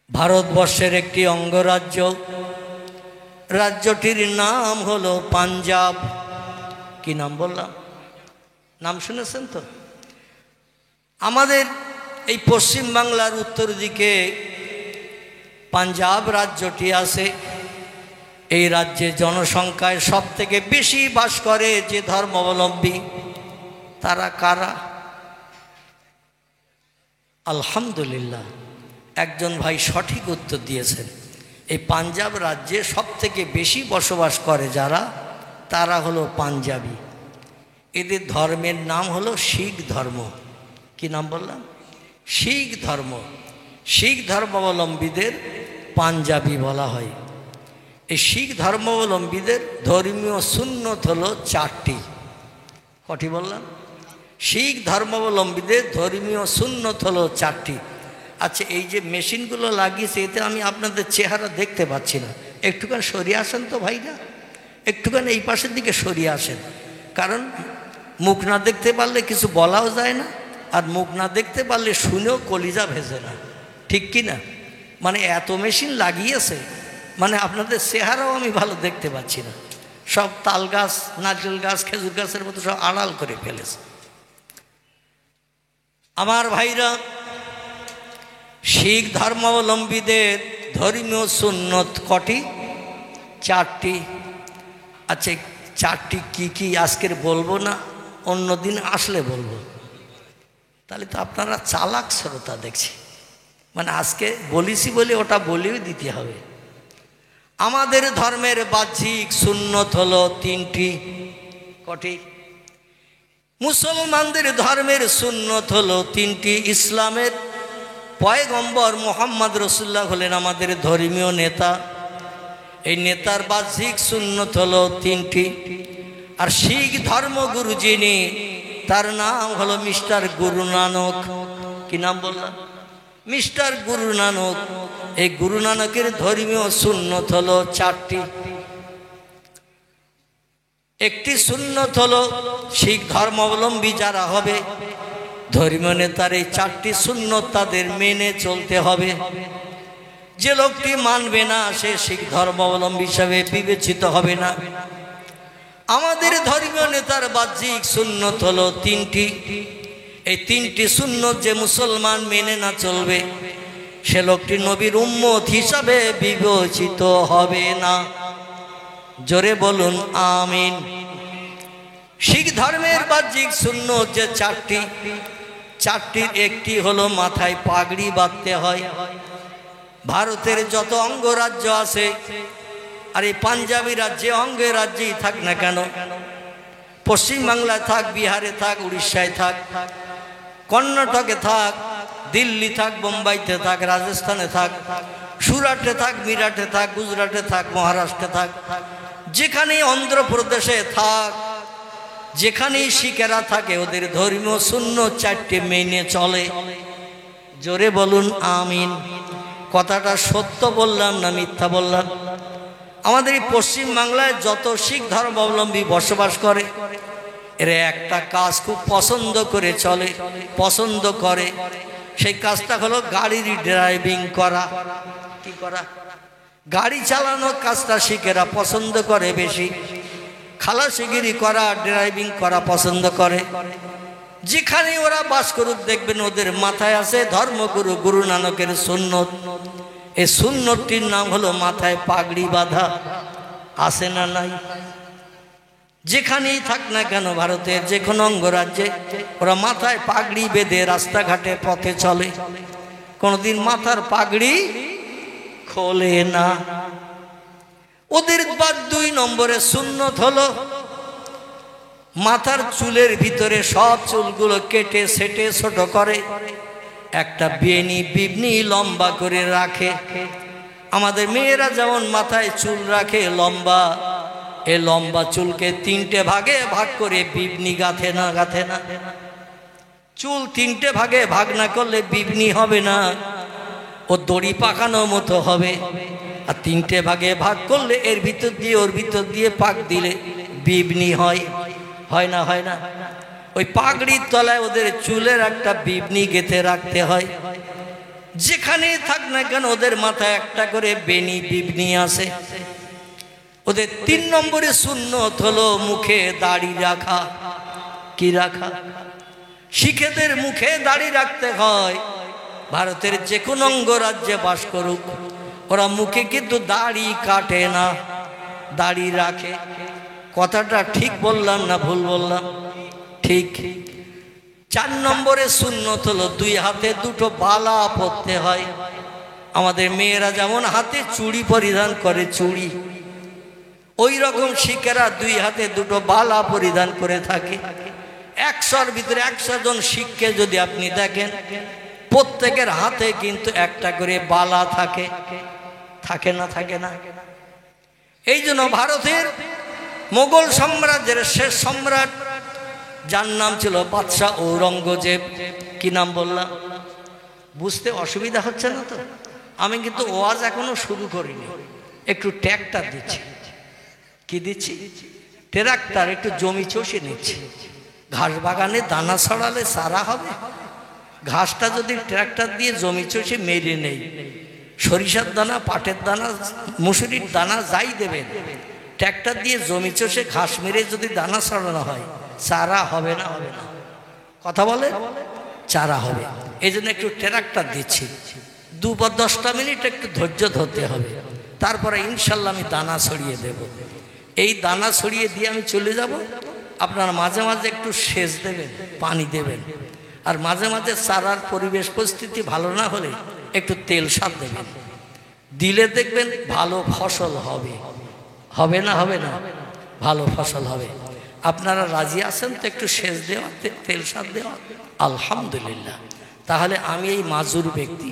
ভারতবর্ষের একটি অঙ্গরাজ্য, রাজ্যটির নাম হলো পাঞ্জাব। কি নাম বললাম? নাম শুনেছেন তো? আমাদের এই পশ্চিম বাংলার উত্তর দিকে পাঞ্জাব রাজ্যটি আছে। এই রাজ্যে জনসংখ্যায় সব থেকে বেশি বাস করে যে ধর্মাবলম্বী, তারা কারা? আলহামদুলিল্লাহ, একজন ভাই সঠিক উত্তর দিয়েছেন। এই পাঞ্জাব রাজ্যে সব থেকে বেশি বসবাস করে যারা, তারা হলো পাঞ্জাবি। এদের ধর্মের নাম হলো শিখ ধর্ম। কি নাম বললাম? শিখ ধর্ম। শিখ ধর্মাবলম্বীদের পাঞ্জাবি বলা হয়। এই শিখ ধর্মাবলম্বীদের ধর্মীয় সুন্নত হলো 4টি। কটি বললাম? শিখ ধর্মাবলম্বীদের ধর্মীয় সুন্নত হলো 4টি। আচ্ছা, এই যে মেশিনগুলো লাগিয়েছে, এতে আমি আপনাদের চেহারা দেখতে পাচ্ছি না। একটুখানি সরিয়ে আসেন তো ভাইরা, একটুখানি এই পাশের দিকে সরিয়ে আসেন। কারণ মুখ না দেখতে পারলে কিছু বলাও যায় না, আর মুখ না দেখতে পারলে শুনেও কলিজা ভেজে না। ঠিক কি না? মানে এত মেশিন লাগিয়েছে, মানে আপনাদের চেহারাও আমি ভালো দেখতে পাচ্ছি না। সব তাল গাছ, নারকেল গাছ, খেজুর গাছের মতো সব আড়াল করে ফেলেছে। আমার ভাইরা, শিখ ধর্মাবলম্বীদের ধর্মীয় সুন্নত কটি? 4টি। আচ্ছা, 4টি কি কি আজকের বলবো না, অন্য দিন আসলে বলবো। তাহলে তো আপনারা চালাক শ্রোতা দেখছি, মানে আজকে বলিছি বলে ওটা বলেও দিতে হবে। আমাদের ধর্মের বাহ্যিক সুন্নত হলো 3টি। কটি? মুসলমানদের ধর্মের সুন্নত হলো 3টি। ইসলামের পয়গম্বর মুহাম্মদ রাসূলুল্লাহ হলেন আমাদের ধর্মীয় নেতা। এই নেতার বাহ্যিক সুন্নত হলো 3টি। আর শিখ ধর্মগুরু যিনি, তার নাম হলো মিস্টার গুরু নানক। কি নাম বললাম? মিস্টার গুরু নানক। এই গুরু নানকের ধর্মীয় সুন্নত হলো 4টি। একটি সুন্নত হলো শিখ ধর্মাবলম্বী যারা হবে, ধর্মীয় নেতার এই 4টি সুন্নত তাদের মেনে চলতে হবে। যে লোকটি মানবে না, সে শিখ ধর্মাবলম্বী হিসাবে বিবেচিত হবে না। আমাদের ধর্মীয় নেতার বাহ্যিক সুন্নত হলো 3টি। এই 3টি সুন্নত যে মুসলমান মেনে না চলবে, সে লোকটি নবীর উম্মত হিসাবে বিবেচিত হবে না। জোরে বলুন আমিন। শিখ ধর্মের বাহ্যিক সুন্নত যে 4টি, 4টির একটি হলো মাথায় পাগড়ি বাঁধতে হয়। ভারতের যত অঙ্গরাজ্য আছে, আর এই পাঞ্জাবি রাজ্যে অঙ্গে রাজ্যেই থাক না কেন, পশ্চিমবাংলায় থাক, বিহারে থাক, উড়িষ্যায় থাক, কর্ণাটকে থাক, দিল্লি থাক, বোম্বাইতে থাক, রাজস্থানে থাক, সুরাটে থাক, মিরাটে থাক, গুজরাটে থাক, মহারাষ্ট্রে থাক, যেখানেই অন্ধ্রপ্রদেশে থাক, যেখানেই শিখেরা থাকে, ওদের ধর্মীয় সুন্নত 4টি মেনে চলে। জোরে বলুন আমিন। কথাটা সত্য বললাম না মিথ্যা বললাম? আমাদের এই পশ্চিম বাংলায় যত শিখ ধর্মাবলম্বী বসবাস করে, এরা একটা কাজ খুব পছন্দ করে চলে, পছন্দ করে। সেই কাজটা হলো গাড়ির ড্রাইভিং করা। কি করা? গাড়ি চালানোর কাজটা শিখেরা পছন্দ করে বেশি। খালাসিগিরি করা, ড্রাইভিং করা পছন্দ করে। যেখানে ওরা বাস করুক, দেখবেন ওদের মাথায় আছে ধর্মগুরু গুরু নানকের সুন্নত। এই সুন্নতটির নাম হলো মাথায় পাগড়ি বাঁধা। আছে না নাই? যেখানেই থাক না কেন, ভারতের যে কোনো অঙ্গরাজ্যে ওরা মাথায় পাগড়ি বেঁধে রাস্তাঘাটে পথে চলে, কোনোদিন মাথার পাগড়ি খোলে না। ওদের 2 নম্বরে সুন্নত হলো মাথার চুলের ভিতরে সব চুলগুলো কেটে সেটে ছোট করে একটা বেনি বিবনি লম্বা করে রাখে। আমাদের মেয়েরা যেমন মাথায় চুল রাখে লম্বা, এই লম্বা চুলকে 3টে ভাগে ভাগ করে বিবনি গাঁথে না। চুল 3টে ভাগে ভাগ না করলে বিবনি হবে না, ও দড়ি পাকানোর মতো হবে। আর 3টে ভাগে ভাগ করলে এর ভিতর দিয়ে ওর ভিতর দিয়ে পাক দিলে বিবনি হয়। হয় না? হয় না? ওই পাগড়ির তলায় ওদের চুলের একটা বিবনি গেঁথে রাখতে হয়। যেখানে থাক না কেন ওদের মাথায় একটা করে বেনি বিবনি আছে। ওদের 3 নম্বরে সুন্নত হলো মুখে দাড়ি রাখা। কি রাখা? শিখেদের মুখে দাড়ি রাখতে হয়। ভারতের যে কোনো অঙ্গরাজ্যে বাস করুক, ওরা মুখে কিন্তু দাড়ি কাটে না, দাড়ি রাখে। কথাটা ঠিক বললাম না ভুল বললাম? ঠিক। 4 নম্বরে সুন্নত হলো 2 হাতে 2টো বালা পরতে হয়। আমাদের মেয়েরা যেমন হাতে চুড়ি পরিধান করে, চুড়ি, ওই রকম শিখেরা 2 হাতে 2টো বালা পরিধান করে থাকে। 100-র ভিতরে 100 জন শিখকে যদি আপনি দেখেন, প্রত্যেকের হাতে কিন্তু একটা করে বালা থাকে। থাকে না? থাকে না? এই জন্য ভারতের মোগল সাম্রাজ্যের শেষ সম্রাট, যার নাম ছিল বাদশাহ ঔরঙ্গজেব। কি নাম বললাম? বুঝতে অসুবিধা হচ্ছে না তো? আমি কিন্তু ওয়াজ এখনো শুরু করিনি, একটু ট্র্যাক্টর দিচ্ছি। কি দিচ্ছি? ট্রাক্টর। একটু জমি চষে নিচ্ছি। ঘাস বাগানে দানা ছড়ালে সারা হবে? ঘাসটা যদি ট্রাক্টর দিয়ে জমি চষে মেরে নেই, সরিষার দানা, পাটের দানা, মুসুরির দানা যাই দেবেন, ট্রাক্টর দিয়ে জমি চষে ঘাস মেরে যদি দানা ছড়ানো হয়, চারা হবে না? হবে না? কথা বলে? চারা হবে। এই জন্য একটু ট্রাক্টর দিচ্ছি। 2-10টা মিনিট একটু ধৈর্য ধরতে হবে, তারপরে ইনশাল্লাহ আমি দানা ছড়িয়ে দেব। এই দানা ছড়িয়ে দিয়ে আমি চলে যাব। আপনারা মাঝে মাঝে একটু সেচ দেবেন, পানি দেবেন। আর মাঝে মাঝে চারার পরিবেশ পরিস্থিতি ভালো না হলে একটু তেল সার দেবেন। দিলে দেখবেন ভালো ফসল হবে। হবে না? হবে না? ভালো ফসল হবে। আপনারা রাজি আছেন তো একটু সেচ দেওয়া, তেল সার দেওয়া? আলহামদুলিল্লাহ। তাহলে আমি এই মাজুর ব্যক্তি,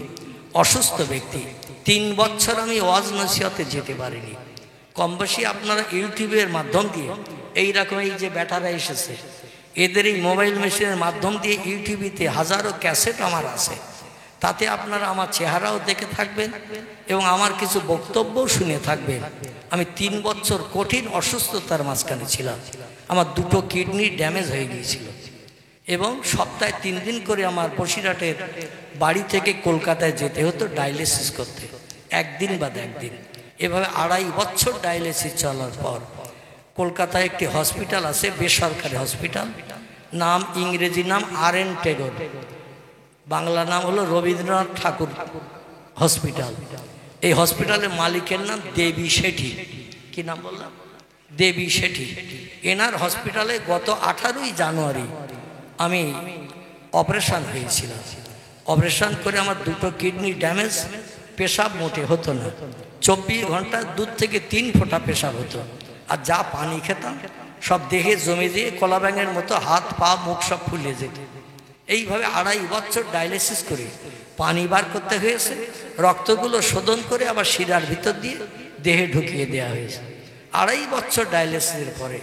অসুস্থ ব্যক্তি, 3 বছর আমি ওয়াজ নসিহতে যেতে পারিনি। কম বেশি আপনারা ইউটিউবের মাধ্যম দিয়ে এইরকম, এই যে ব্যাটারা এসেছে, এদের এই মোবাইল মেশিনের মাধ্যম দিয়ে ইউটিউবেতে হাজারো ক্যাসেট আমার আছে। তাতে আপনারা আমার চেহারাও দেখে থাকবেন এবং আমার কিছু বক্তব্যও শুনে থাকবেন। আমি 3 বছর কঠিন অসুস্থতার মাঝখানে ছিলাম। আমার 2টো কিডনি ড্যামেজ হয়ে গিয়েছিল এবং সপ্তাহে 3 দিন করে আমার বসিরহাটের বাড়ি থেকে কলকাতায় যেতে হতো ডায়ালিসিস করতে, একদিন বাদে একদিন। এভাবে 2.5 বছর ডায়ালিসিস চলার পর কলকাতায় একটি হসপিটাল আছে, বেসরকারি হসপিটাল, নাম ইংরেজি নাম RN টেগোর, বাংলা নাম হলো রবীন্দ্রনাথ ঠাকুর হসপিটাল। এই হসপিটালের মালিকের নাম দেবী শেঠি। কি নাম বললাম? দেবী শেঠি। এনার হসপিটালে গত 18ই জানুয়ারি আমি অপারেশন হয়েছিলাম। অপারেশন করে আমার 2টো কিডনি ড্যামেজ, পেশাব মোটে হতো না। 24 ঘন্টা 2 থেকে 3 ফোঁটা পেশাব হতো। আর যা পানি খেতাম সব দেহে জমে দিয়ে কলা ব্যাঙের মতো হাত পা মুখ সব ফুলে যেত। এইভাবে 2.5 বছর ডায়ালিসিস করে পানি বার করতে হয়েছে, রক্তগুলো শোধন করে আবার শিরার ভিতর দিয়ে দেহে ঢুকিয়ে দেওয়া হয়েছে। 2.5 বছর ডায়ালিসিসের পরে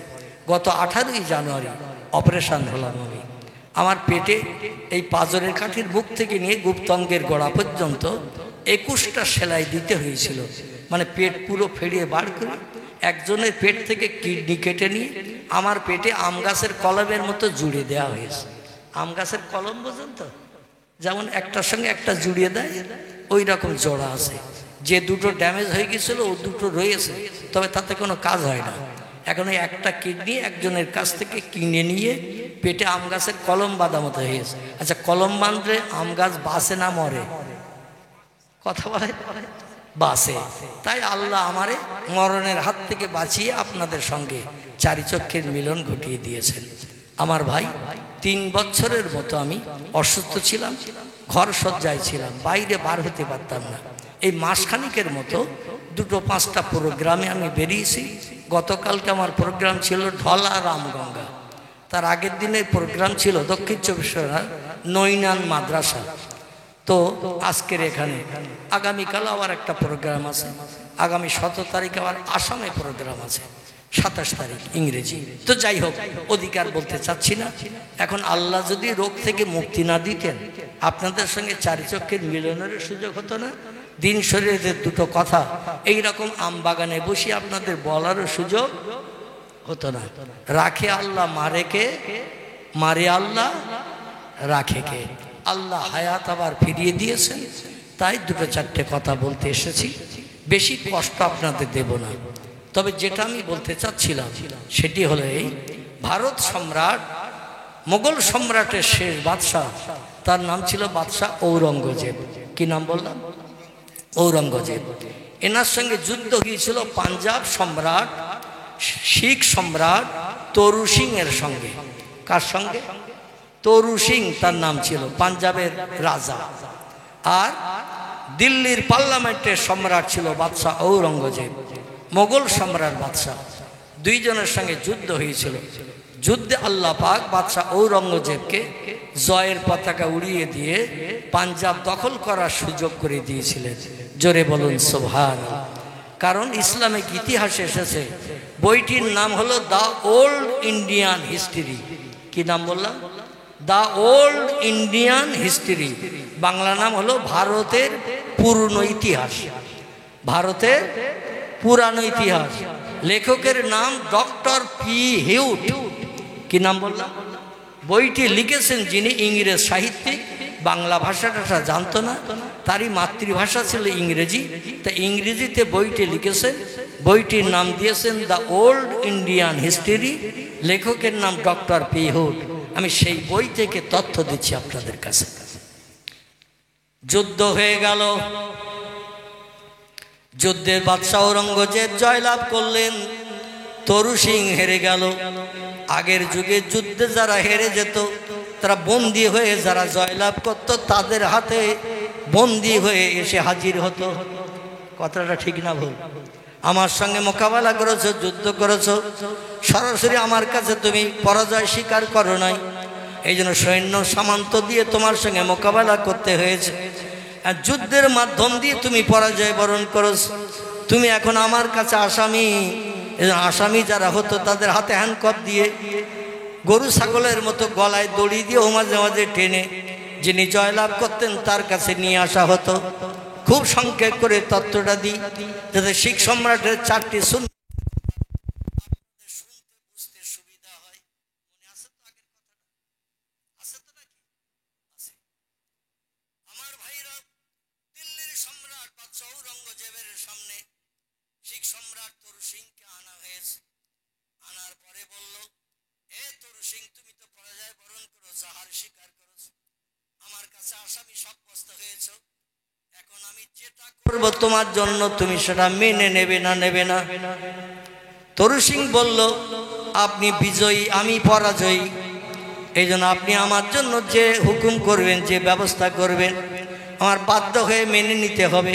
গত 18ই জানুয়ারি অপারেশন হলাম আমি। আমার পেটে এই পাঁজরের কাঠির বুক থেকে নিয়ে গুপ্তাঙ্গের গোড়া পর্যন্ত 21টা সেলাই দিতে হয়েছিল। মানে পেট পুরো ফেরিয়ে বার করে একজনের পেট থেকে কিডনি কেটে নিয়ে আমার পেটে আম গাছের কলমের মতো জুড়ে দেওয়া হয়েছে। আম গাছের কলম বোঝেন তো, যেমন একটার সঙ্গে একটা জুড়িয়ে দেয়, ওই রকম জোড়া আছে। যে 2টো ড্যামেজ হয়ে গিয়েছিল ও 2টো রয়েছে, তবে তাতে কোনো কাজ হয় না। এখন ওই একটা কিডনি একজনের কাছ থেকে কিনে নিয়ে পেটে আম গাছের কলম বাঁধা মতো হয়েছে। আচ্ছা, কলম বাঁধলে আম গাছ বাঁচে না মরে? কথা বলে বাঁচে। তাই আল্লাহ আমারে মরণের হাত থেকে বাঁচিয়ে আপনাদের সঙ্গে 4 চক্ষের মিলন ঘটিয়ে দিয়েছেন। আমার ভাই, 3 বছরের মতো আমি অসুস্থ ছিলাম, ঘর সজ্জায় ছিলাম, বাইরে বার হতে পারতাম না। এই মাসখানিকের মতো 2-5টা প্রোগ্রামে আমি বেরিয়েছি। গতকালকে আমার প্রোগ্রাম ছিল ঢলা রামগঙ্গা, তার আগের দিনের প্রোগ্রাম ছিল দক্ষিণ 24 পরগনার নৈনান মাদ্রাসা। তো আজকের এখানে আগামীকাল আবার একটা প্রোগ্রাম আছে, আগামী 17 তারিখে আবার আসামে প্রোগ্রাম আছে, 27 তারিখ ইংরেজি। তো যাই হোক, অধিকার বলতে চাচ্ছি না। এখন আল্লাহ যদি রোগ থেকে মুক্তি না দিতেন, আপনাদের সঙ্গে 4 চক্ষের মিলনের সুযোগ হতো না। দিন শরীরের 2টো কথা এইরকম আম বাগানে বসে আপনাদের বলারও সুযোগ হতো না। রাখে আল্লাহ, মারে কে? মারে আল্লাহ, রাখে কে? আল্লাহ হায়াত আবার ফিরিয়ে দিয়েছেন। তাই দুটো চারটে কথা বলতে এসেছি, বেশি কষ্ট আপনাদের দেব না। তবে যেটা আমি বলতে চাচ্ছিলাম সেটি হলো এই, ভারত সম্রাট, মোগল সম্রাটের শেষ বাদশাহ, তার নাম ছিল বাদশাহ ঔরঙ্গজেব। কি নাম বললাম? ঔরঙ্গজেব। এনার সঙ্গে যুদ্ধ হয়েছিল পাঞ্জাব সম্রাট, শিখ সম্রাট তরু সিং এর সঙ্গে। কার সঙ্গে? তরু সিং তার নাম ছিল, পাঞ্জাবের রাজা। আর দিল্লির পার্লামেন্টের সম্রাট ছিল বাদশাহ ঔরঙ্গজেব, মোগল সম্রাট বাদশাহ। দুইজনের সঙ্গে যুদ্ধ হয়েছিল। যুদ্ধে আল্লাহ পাক বাদশাহ ঔরঙ্গজেবকে জয়ের পতাকা উড়িয়ে দিয়ে পাঞ্জাব দখল করার সুযোগ করে দিয়েছিলেন। জোরে বলুন সুবহানাল্লাহ। কারণ ইসলামিক ইতিহাসে এসেছে, বইটির নাম হলো দ্য ওল্ড ইন্ডিয়ান হিস্ট্রি। কি নাম বললাম? The old Indian history. Bangla নাম হলো ভারতের পুরনো ইতিহাস, ভারতের পুরানো ইতিহাস। লেখকের নাম ডক্টর পি হিউট। কি নাম বললাম? বইটি লিখেছেন যিনি ইংরেজ সাহিত্যিক, বাংলা ভাষাটা জানতো না, তারই মাতৃভাষা ছিল ইংরেজি, তা ইংরেজিতে বইটি লিখেছেন। বইটির নাম দিয়েছেন দ্য ওল্ড ইন্ডিয়ান হিস্ট্রি, লেখকের নাম ডক্টর পি হিউট। আমি সেই বই থেকে তথ্য দিচ্ছি আপনাদের কাছে। যুদ্ধ হয়ে গেল, যুদ্ধের বাদশাহ ঔরঙ্গজেব জয়লাভ করলেন, তরু সিং হেরে গেল। আগের যুগে যুদ্ধে যারা হেরে যেত তারা বন্দী হয়ে, যারা জয়লাভ করত তাদের হাতে বন্দী হয়ে এসে হাজির হতো। কথাটা ঠিক না ভুল? আমার সঙ্গে মোকাবেলা করেছো, যুদ্ধ করেছো, সরাসরি আমার কাছে তুমি পরাজয় স্বীকার করো নাই, এই জন্য সৈন্য সামন্ত দিয়ে তোমার সঙ্গে মোকাবেলা করতে হয়েছে। আর যুদ্ধের মাধ্যম দিয়ে তুমি পরাজয় বরণ করেছো। তুমি এখন আমার কাছে আসামি। আসামি যারা হতো তাদের হাতে হ্যান্ডকাফ দিয়ে, গরু ছাগলের মতো গলায় দড়ি দিয়ে ও মাঝে মাঝে টেনে যিনি জয়লাভ করতেন তার কাছে নিয়ে আসা হতো। খুব সংক্ষেপ করে তত্ত্বটা দিই যাতে শিখ সম্রাটের চারটি সুন্নাত বুঝতে সুবিধা হয়। মনে আছে তো আগের কথাটা? আছে তো নাকি? আছে। আমার ভাইরা, দিল্লির সম্রাট বাদশাহ ঔরঙ্গজেবের সামনে শিখ সম্রাট তরু সিংকে আনা হয়েছে। আনার পরে বলল, এ তরু সিং, তুমি তো পরাজয় বরণ করেছো, হার স্বীকার করেছো, আমার কাছে আসামি সাব্যস্ত হয়েছো। এখন আমি যেটা করব তোমার জন্য তুমি সেটা মেনে নেবে না নেবে না? তরু সিং বলল, আপনি বিজয়ী, আমি পরাজয়ী, এই জন্য আপনি আমার জন্য যে হুকুম করবেন, যে ব্যবস্থা করবেন, আমার বাধ্য হয়ে মেনে নিতে হবে।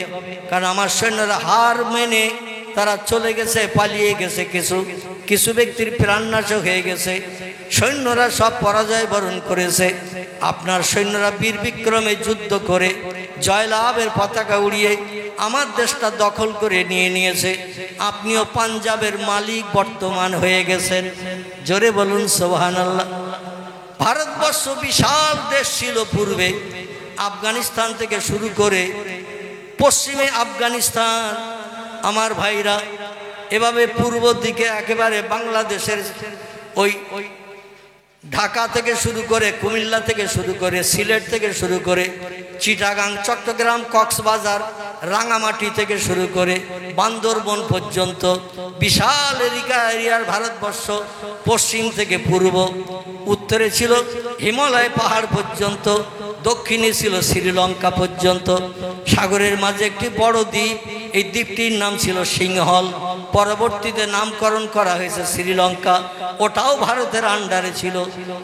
কারণ আমার সৈন্যরা হার মেনে তারা চলে গেছে, পালিয়ে গেছে, কিছু কিছু ব্যক্তির প্রাণনাশক হয়ে গেছে, সৈন্যরা সব পরাজয় বরণ করেছে। আপনার সৈন্যরা বীর বিক্রমে যুদ্ধ করে জয়লাভের পতাকা উড়িয়ে আমার দেশটা দখল করে নিয়ে নিয়েছে। আপনিও পাঞ্জাবের মালিক বর্তমান হয়ে গেছেন। জোরে বলুন সুবহানাল্লাহ। ভারতবর্ষ বিশাল দেশ ছিল পূর্বে, আফগানিস্তান থেকে শুরু করে পশ্চিমে আফগানিস্তান, আমার ভাইরা, এভাবে পূর্ব দিকে একেবারে বাংলাদেশের ওই ঢাকা থেকে শুরু করে, কুমিল্লা থেকে শুরু করে, সিলেট থেকে শুরু করে, চিটাগাং, চট্টগ্রাম, কক্সবাজার, রাঙামাটি থেকে শুরু করে বান্দরবন পর্যন্ত বিশাল এরিয়ার ভারতবর্ষ। পশ্চিম থেকে পূর্ব, উত্তরে ছিল হিমালয় পাহাড় পর্যন্ত, দক্ষিণে ছিল শ্রীলঙ্কা পর্যন্ত। সাগরের মাঝে একটি বড় দ্বীপ, এই দ্বীপটির নাম ছিল সিংহল, পরবর্তীতে নামকরণ করা হয়েছে শ্রীলঙ্কা, ওটাও ভারতের আন্ডারে ছিল।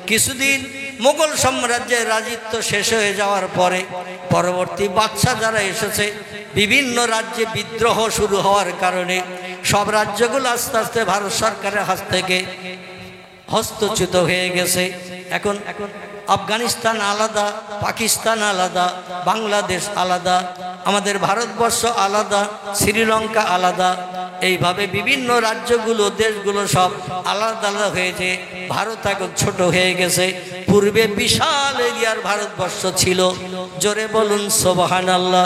কিছুদিন মোগল সাম্রাজ্যের রাজত্ব শেষ হয়ে যাওয়ার পরে পরবর্তী বাদশা যারা এসেছে, বিভিন্ন রাজ্যে বিদ্রোহ শুরু হওয়ার কারণে সব রাজ্যগুলো আস্তে আস্তে ভারত সরকারের হাত থেকে হস্তচ্যুত হয়ে গেছে। এখন আফগানিস্তান আলাদা, পাকিস্তান আলাদা, বাংলাদেশ আলাদা, আমাদের ভারতবর্ষ আলাদা, শ্রীলঙ্কা আলাদা, এইভাবে বিভিন্ন রাজ্যগুলো, দেশগুলো সব আলাদা আলাদা হয়েছে। ভারত এখন ছোট হয়ে গেছে। পূর্বে বিশাল এরিয়ার ভারতবর্ষ ছিল। জোরে বলুন সুবহানাল্লাহ।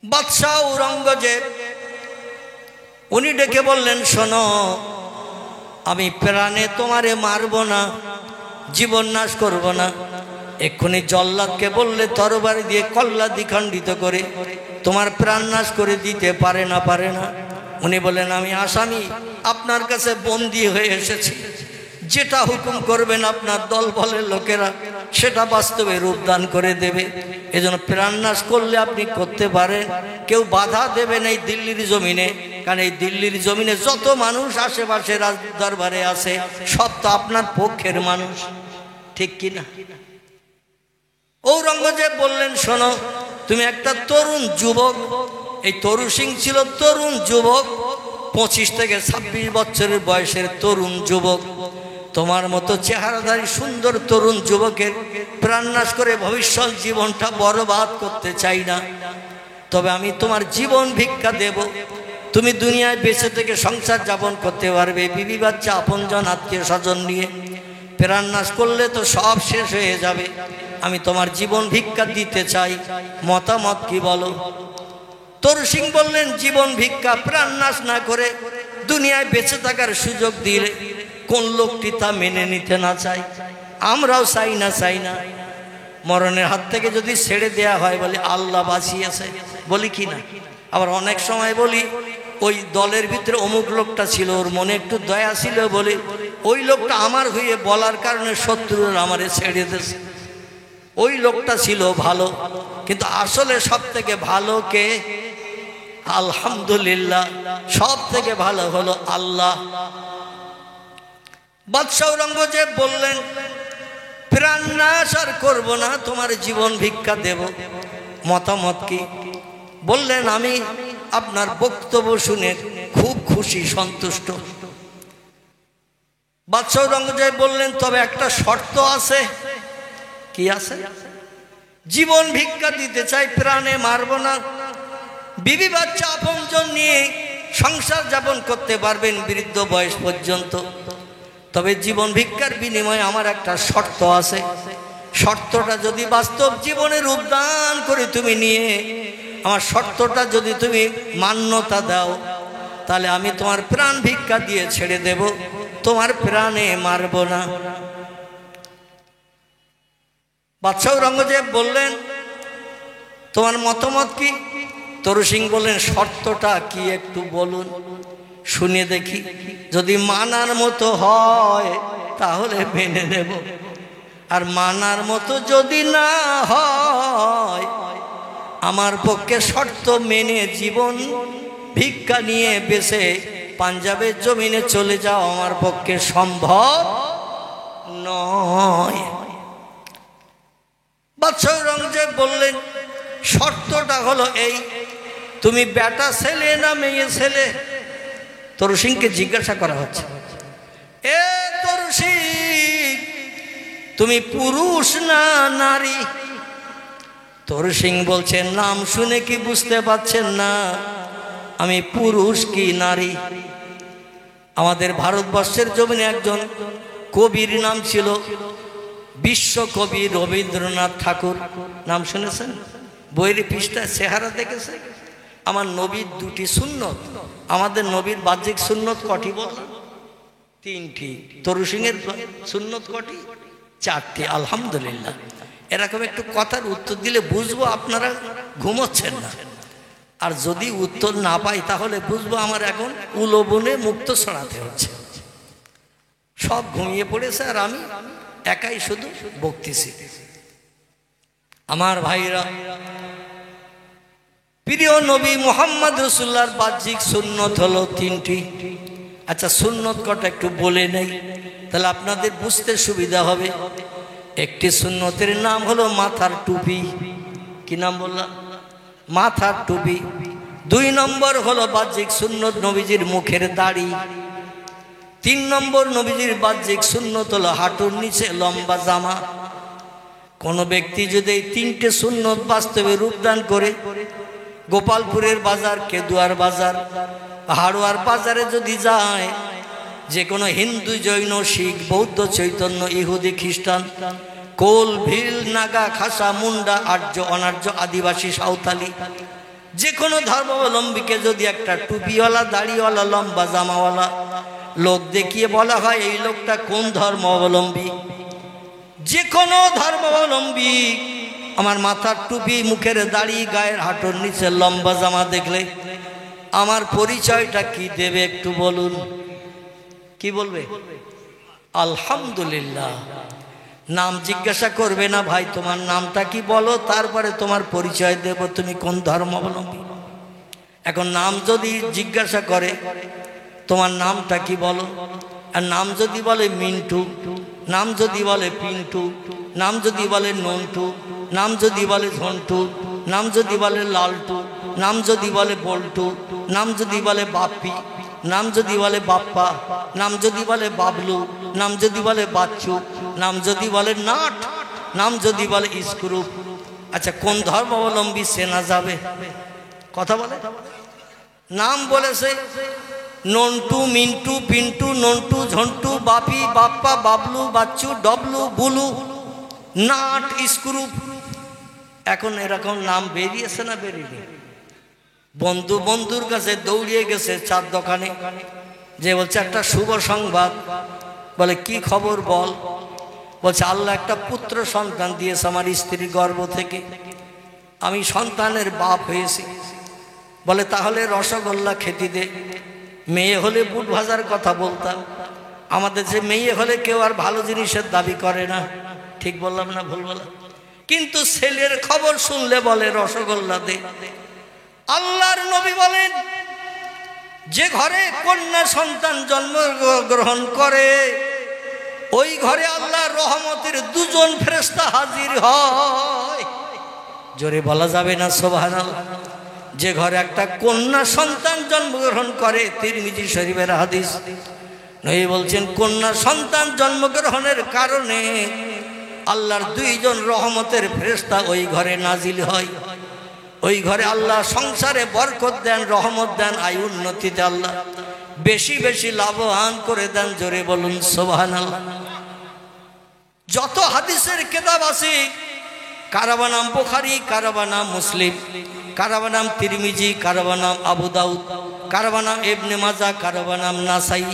বাদশাহ ঔরঙ্গজেব উনি ডেকে বললেন, শোনো, আমি প্রাণে তোমারে মারব না, জীবন নাশ করব না, এক্ষুনি জল্লাদকে বললে তরবারি দিয়ে কল্লা দ্বিখণ্ডিত করে তোমার প্রাণনাশ করে দিতে পারে না? পারে না? উনি বলেন আমি আসামি, আপনার কাছে বন্দী হয়ে এসেছি, যেটা হুকুম করবেন আপনার দল বলের লোকেরা সেটা বাস্তবে রূপদান করে দেবে। এজন্য প্রাণনাশ করলে আপনি করতে পারেন, কেউ বাধা দেবে না এই দিল্লির জমিনে। কারণ এই দিল্লির জমিনে যত মানুষ আশেপাশে রাজ দরবারে আছে সব তো আপনার পক্ষের মানুষ, ঠিক কিনা? ঔরঙ্গজেব বললেন শোনো, তুমি একটা তরুণ যুবক, এই তরু সিং ছিল তরুণ যুবক, 25 থেকে 26 বছরের বয়সের তরুণ যুবক। তোমার মতো চেহারাধারী সুন্দর তরুণ যুবকের প্রাণনাশ করে ভবিষ্যৎ জীবনটা বরবাদ করতে চাই না। তবে আমি তোমার জীবন ভিক্ষা দেব, তুমি দুনিয়ায় বেঁচে থেকে সংসার যাপন করতে পারবে, বিবি বাচ্চা আপনজন আত্মীয় স্বজন নিয়ে। প্রাণনাশ করলে তো সব শেষ হয়ে যাবে, আমি তোমার জীবন ভিক্ষা দিতে চাই, মতামত কি বলো? তরু সিং বললেন জীবন ভিক্ষা, প্রাণনাশ না করে দুনিয়ায় বেঁচে থাকার সুযোগ দিলে কোন লোকটি তা মেনে নিতে না চায়? আমরাও চাই না, চাই না। মরণের হাত থেকে যদি ছেড়ে দেয়া হয় বলে আল্লাহ বাঁচিয়েছে, বলি কি না? আবার অনেক সময় বলি ওই দলের ভিতরে অমুক লোকটা ছিল, ওর মনে একটু দয়া ছিল বলে ওই লোকটা আমার হয়ে বলার কারণে শত্রুরা আমারে ছেড়ে দিয়েছে। ওই লোকটা ছিল ভালো, কিন্তু আসলে সব থেকে ভালো কে? আলহামদুলিল্লাহ, সব থেকে ভালো হলো আল্লাহ। বাদশাহ ঔরঙ্গজেব বললেন প্রাণনাশ আর করব না, তোমার জীবন ভিক্ষা দেব, মতামত কি? বললেন আমি আপনার বক্তব্য শুনে খুব খুশি, সন্তুষ্ট। বাদশাহ ঔরঙ্গজেব বললেন তবে একটা শর্ত আছে। কি আছে? জীবন ভিক্ষা দিতে চাই, প্রাণে মারব না, বিবি বাচ্চা আপনজন নিয়ে সংসার যাপন করতে পারবেন বৃদ্ধ বয়স পর্যন্ত। তবে জীবন ভিক্ষার বিনিময়ে আমার একটা শর্ত আছে। শর্তটা যদি বাস্তব জীবনে রূপদান করে তুমি নিয়ে আমার শর্তটা যদি তুমি মান্যতা দাও, তাহলে আমি তোমার প্রাণ ভিক্ষা দিয়ে ছেড়ে দেব, তোমার প্রাণে মারব না। বাদশাহ ঔরঙ্গজেব বললেন তোমার মতামত কি? তরু সিং বললেন শর্তটা কি একটু বলুন, শুনে দেখি, যদি মানার মতো হয় তাহলে মেনে নেব, আর মানার মতো যদি না হয় আমার পক্ষে শর্ত মেনে জীবন ভিক্ষা নিয়ে বেঁচে পাঞ্জাবের জমিনে চলে যাও আমার পক্ষে সম্ভব নয়। বাদশাহ ঔরঙ্গজেব বললেন শর্তটা হলো এই, তুমি বেটা ছেলে না মেয়ে ছেলে? তরু সিংকে জিজ্ঞাসা করা হচ্ছে, এ তরু সিং তুমি পুরুষ না নারী? তরু সিং বলছেন নাম শুনে কি বুঝতে পারছেন না আমি পুরুষ কি নারী? আমাদের ভারতবর্ষের জমিনে একজন কবির নাম ছিল বিশ্বকবি রবীন্দ্রনাথ ঠাকুর, নাম শুনেছেন? বইয়ের পৃষ্ঠায় চেহারা দেখেছে? আমার নবীর দুটি সুন্নত, আমাদের নবীর বাহ্যিক সুন্নত কটি বললাম? 3টি। তরু সিংয়ের সুন্নত কটি? 4টি। আলহামদুলিল্লাহ। এরকম একটু কথার উত্তর দিলে বুঝবো আপনারা ঘুমোচ্ছেন না, আর যদি উত্তর না পাই তাহলে বুঝবো আমার এখন উলবনে মুক্ত ছড়াতে হচ্ছে। সব ঘুমিয়ে পড়েছে আর আমি একাই শুধু বকতেছি। আমার ভাইরা, প্রিয় নবী মুহাম্মদ রাসূলুল্লাহর বাহ্যিক সুন্নত হলো 3টি। আচ্ছা সুন্নত কটা একটু বলে নেই, তাহলে আপনাদের বুঝতে সুবিধা হবে। একটি সুন্নতের নাম হলো মাথার টুপি। কি নাম বললাম? মাথার টুপি। 2 নম্বর হলো বাহ্যিক সুন্নত নবীজির মুখের দাড়ি। 3 নম্বর নবীজির বাহ্যিক সুন্নত হলো হাঁটুর নিচে লম্বা জামা। কোন ব্যক্তি যদি এই 3টে সুন্নত বাস্তবে রূপদান করে গোপালপুরের বাজার, কেদুয়ার বাজার, হাড়োয়ার বাজারে যদি যায়, যে কোনো হিন্দু, জৈন, শিখ, বৌদ্ধ, চৈতন্য, ইহুদি, খ্রিস্টান, কোল, ভিল, নাগা, খাসা, মুন্ডা, আর্য, অনার্য, আদিবাসী, সাঁওতালি, যে কোনো ধর্মাবলম্বীকে যদি একটা টুপিওয়ালা, দাড়িওয়ালা, লম্বা জামাওয়ালা লোক দেখিয়ে বলা হয় এই লোকটা কোন ধর্মাবলম্বী, যে কোনো ধর্মাবলম্বী আমার মাথার টুপি, মুখের দাড়ি, গায়ের হাঁটুর নিচে লম্বা জামা দেখলে আমার পরিচয়টা কি দেবে একটু বলুন? কি বলবে? আলহামদুলিল্লাহ। নাম জিজ্ঞাসা করবে না, ভাই তোমার নামটা কি বলো, তারপরে তোমার পরিচয় দেব তুমি কোন ধর্মাবলম্বী। এখন নাম যদি জিজ্ঞাসা করে তোমার নামটা কি বলো, আর নাম যদি বলে মিন্টু, নাম যদি বলে পিন্টু, নাম যদি বলে নন্টু, নাম যদি বলে ঝন্টু, নাম যদি বলে লালটু, নাম যদি বলে বল্টু, নাম যদি বলে বাপ্পি, নাম যদি বলে বাপ্পা, নাম যদি বলে বাবলু, নাম যদি বলে বাচ্চু, নাম যদি বলে নাট, নাম যদি বলে স্ক্রুপ, আচ্ছা কোন ধর্মাবলম্বী চেনা যাবে? কথা বলে। নাম বলেছে নন্টু, মিন্টু, পিন্টু, নন্টু, ঝন্টু, বাপি, বাপ্পা, বাবলু, বাচ্চু, ডবলু, বুলু, নাট, স্ক্রুপ। এখন এরকম নাম বেরিয়েছে না বেরিয়ে? বন্ধু বন্ধুর কাছে দৌড়িয়ে গেছে চার দোকানে, যে বলছে একটা শুভ সংবাদ। বলে কি খবর বল? বলছে আল্লাহ একটা পুত্র সন্তান দিয়েছে আমার স্ত্রী গর্ভ থেকে, আমি সন্তানের বাপ হয়েছি। বলে তাহলে রসগোল্লা খেতে দে। মেয়ে হলে বুট ভাজার কথা বলতাম, আমাদের যে মেয়ে হলে কেউ আর ভালো জিনিসের দাবি করে না। ঠিক বললাম না ভুল বললাম? কিন্তু ছেলের খবর শুনলে বলে রসগোল্লা দে। আল্লাহর নবী বলেন যে ঘরে কন্যা সন্তান জন্মগ্রহণ করে ওই ঘরে আল্লাহর রহমতের দুজন ফেরেশতা হাজির হয়। জোরে বলা যাবে না সুবহানাল্লাহ? যে ঘরে একটা কন্যা সন্তান জন্মগ্রহণ করে, তিরমিজি শরীফের হাদিস, নবী বলছেন কন্যা সন্তান জন্মগ্রহণের কারণে আল্লাহর দুইজন রহমতের ফেরেশতা ওই ঘরে নাজিল হয়। ওই ঘরে আল্লাহ সংসারে বরকত দেন, রহমত দেন, আয় উন্নতিতে আল্লাহ বেশি বেশি লাভবান করে দেন। জোরে বলুন সুবহানাল্লাহ। যত হাদিসের কিতাব আছে, কারবা নাম বুখারী, কারবা নাম মুসলিম, কারবা নাম তিরমিজি, কারবা নাম আবু দাউদ, কারবা নাম ইবনে মাজাহ, কারবা নাম নাসাই,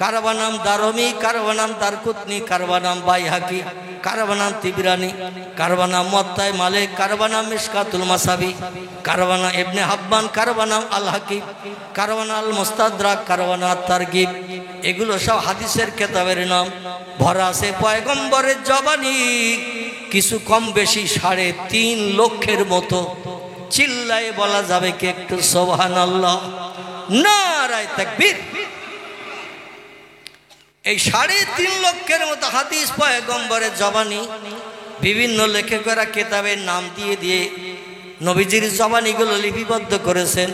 কারবা নাম দারমি, কারবা নাম দারকুতনি, কারবা নাম বাইহাকি, কারবা নাম তিবরানি, কারবা নাম মুওয়াত্তা মালিক, কারবা নাম মিশকাতুল মাসাবি, কারবা নাম ইবনে হাব্বান, কারবা নাম আল হাকিম, কারবা নাম আল মুস্তাদরাক, কারবা নাম তারগিব। এগুলো সব হাদিসের কিতাবের নাম। ভরা আছে পয়গম্বরের জবানি, কিছু কম বেশি 3.5 লক্ষের মতো। চিল্লায়ে বলা যাবে কি একটু সুবহানাল্লাহ? নারায়ে তাকবীর। এই 3.5 লক্ষের মতো হাদিস পয়গম্বরের জবানি বিভিন্ন লেখকেরা কিতাবের নাম দিয়ে দিয়ে নবীজির জবানিগুলো লিপিবদ্ধ করেছেন।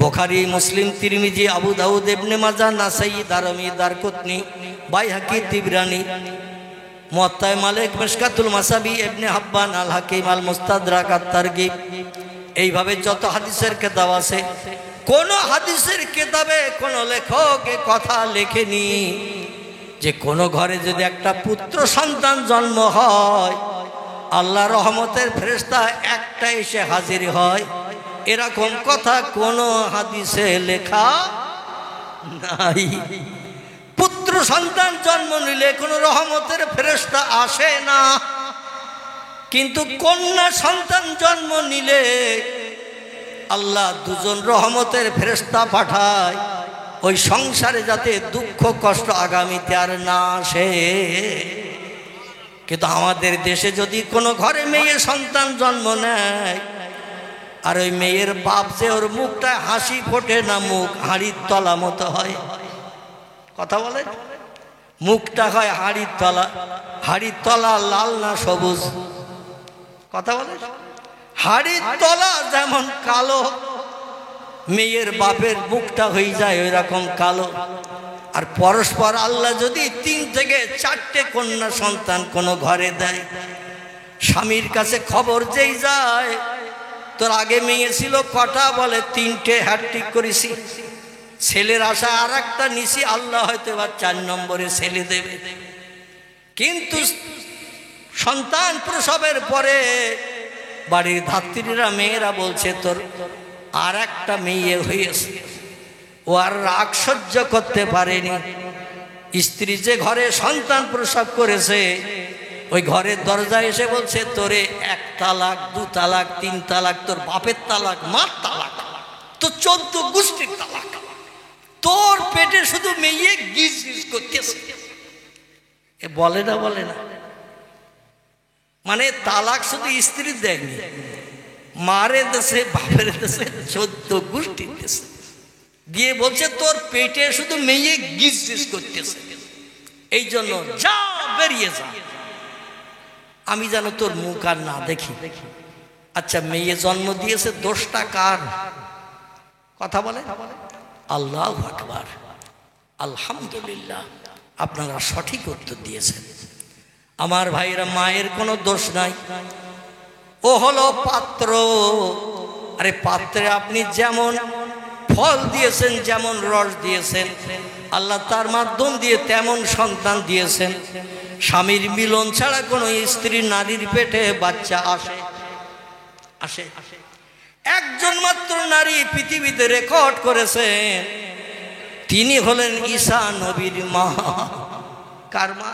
বুখারী, মুসলিম, তিরমিজি, আবু দাউদ, ইবনে মাজাহ, নাসাই, দারমি, দারকুতনি, বাইহাকি, তিবরানি, মুওয়াত্তা মালিক, মিশকাতুল মাসাবি, ইবনে হাব্বান, আল হাকিম, আল মুস্তাদরাক, আত তারগিব। এইভাবে যত হাদিসের কিতাব আছে, কোন হাদিসের কিতাবে কোন লেখক কথা লেখেনি যে কোন ঘরে যদি একটা পুত্র সন্তান জন্ম হয় আল্লাহ রহমতের ফেরেশতা একটা এসে হাজির হয়। এরকম কথা কোন হাদিসে লেখা নাই। পুত্র সন্তান জন্ম নিলে কোন রহমতের ফেরেশতা আসে না, কিন্তু কন্যা সন্তান জন্ম নিলে আল্লাহ দুজন রহমতের ফেরেশতা পাঠায় ওই সংসারে যাতে দুঃখ কষ্ট আগামীতে আর না আসে। কিন্তু আমাদের দেশে যদি কোনো ঘরে মেয়ে সন্তান জন্ম নেয় আর ওই মেয়ের বাপ যে ওর মুখটা হাসি ফোটে না, মুখ হাঁড়ির তলা মতো হয়। কথা বলে, মুখটা হয় হাঁড়ির তলা। হাঁড়ির তলা লাল না সবুজ? কথা বলে, হাড়ির তলা যেমন কালো, মেয়ের বাপের মুখটা হয়ে যায় ওই রকম কালো। আর পরস্পর আল্লাহ যদি 3 থেকে 4টে কন্যা সন্তান কোনো ঘরে দেয়, স্বামীর কাছে খবর যেই যায়, তোর আগে মেয়ে ছিল কটা? বলে 3টে, হ্যাট্রিক করেছি। ছেলের আশা আর একটা নিছি, আল্লাহ হয়তো এবার 4 নম্বরে ছেলে দেবে। কিন্তু সন্তান প্রসবের পরে বাড়ির ধাত্রীরা মেয়েরা বলছে তোর আর একটা মেয়ে হয়েছে। ও আর রাগ সহ্য করতে পারেনি। স্ত্রী যে ঘরে সন্তান প্রসব করেছে ওই ঘরের দরজায় এসে বলছে, তোরে 1 তালাক 2 তালাক 3 তালাক, তোর বাপের তালাক, মার তালাক, তোর 14 গোষ্ঠীর তালাক, তোর পেটে শুধু মেয়ে গিজ গিজ করতেছে। এ বলে না, বলে না, মানে তালাক শুধু স্ত্রীর দেয়নি, মারে দেশে, বাপের দেশে, 14 গোষ্ঠীর দেশে দিয়ে বলছে তোর পেটে শুধু মেয়ে গিজ গিজ করতেছে, এই জন্য যা, বেরিয়ে যা, আমি যেন তোর মুখ আর না দেখি। আচ্ছা, মেয়ে জন্ম দিয়েছে, দোষটা কার? কথা বলে আল্লাহু আকবার, আলহামদুলিল্লাহ, আপনারা সঠিক উত্তর দিয়েছেন। আমার ভাইরা, মায়ের কোনো দোষ নাই, ও হলো পাত্র। আরে পাত্রে আপনি যেমন ফল দিয়েছেন, যেমন রস দিয়েছেন, আল্লাহ তার মাধ্যম দিয়ে তেমন সন্তান দিয়েছেন। স্বামীর মিলন ছাড়া কোনো স্ত্রী নারীর পেটে বাচ্চা আসে? আসে? একজন মাত্র নারী পৃথিবীতে রেকর্ড করেছেন, তিনি হলেন ঈসা নবীর মা। কার মা?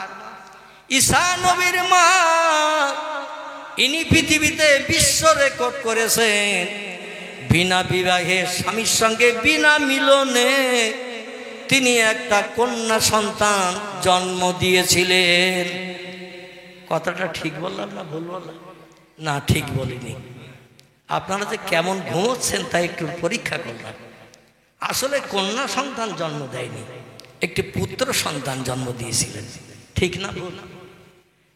ঈসা নবীর মা। ইনি পৃথিবীতে বিশ্ব রেকর্ড করেছেন, বিনা বিবাহে স্বামীর সঙ্গে বিনা মিলনে তিনি একটা কন্যা সন্তান জন্ম দিয়েছিলেন। কথাটা ঠিক বললাম না ভুল বললাম? না, ঠিক বলিনি। আপনারা যে কেমন ঘুমোচ্ছেন তাই একটু পরীক্ষা করলাম। আসলে কন্যা সন্তান জন্ম দেয়নি, একটি পুত্র সন্তান জন্ম দিয়েছিলেন। ঠিক না ভুল?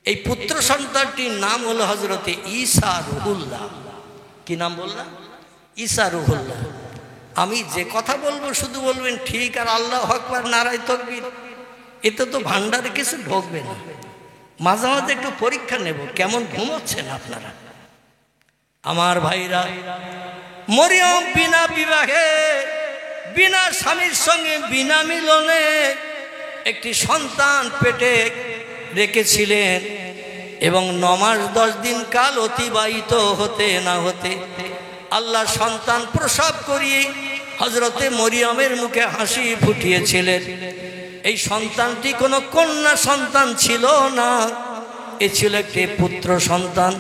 এই পুত্র সন্তানটির নাম হলো হযরতে ঈসা রুহুল্লাহ। কি নাম বললাম? ঈসা রুহুল্লাহ। আমি যে কথা বলবো শুধু বলবেন ঠিক, আর আল্লাহু আকবার, নারায়ে তাকবীর। এতে তো ভান্ডারে কিছু ঢোকবে না। মাঝে মাঝে একটু পরীক্ষা নেব কেমন ঘুমোচ্ছেন আপনারা। আমার ভাইরা, মরিয়ম বিনা বিবাহে, বিনা স্বামীর সঙ্গে বিনা মিলনে একটি সন্তান পেটে রেখেছিলেন, এবং 9 মাস 10 দিন কাল অতিবাহিত হতে না হতে আল্লাহ সন্তান প্রসব করিয়ে হযরতে মরিয়মের মুখে হাসি ফুটিয়েছিলেন। এই সন্তানটি কোনো কন্যা সন্তান ছিল না, এ ছিল একটি পুত্র সন্তান।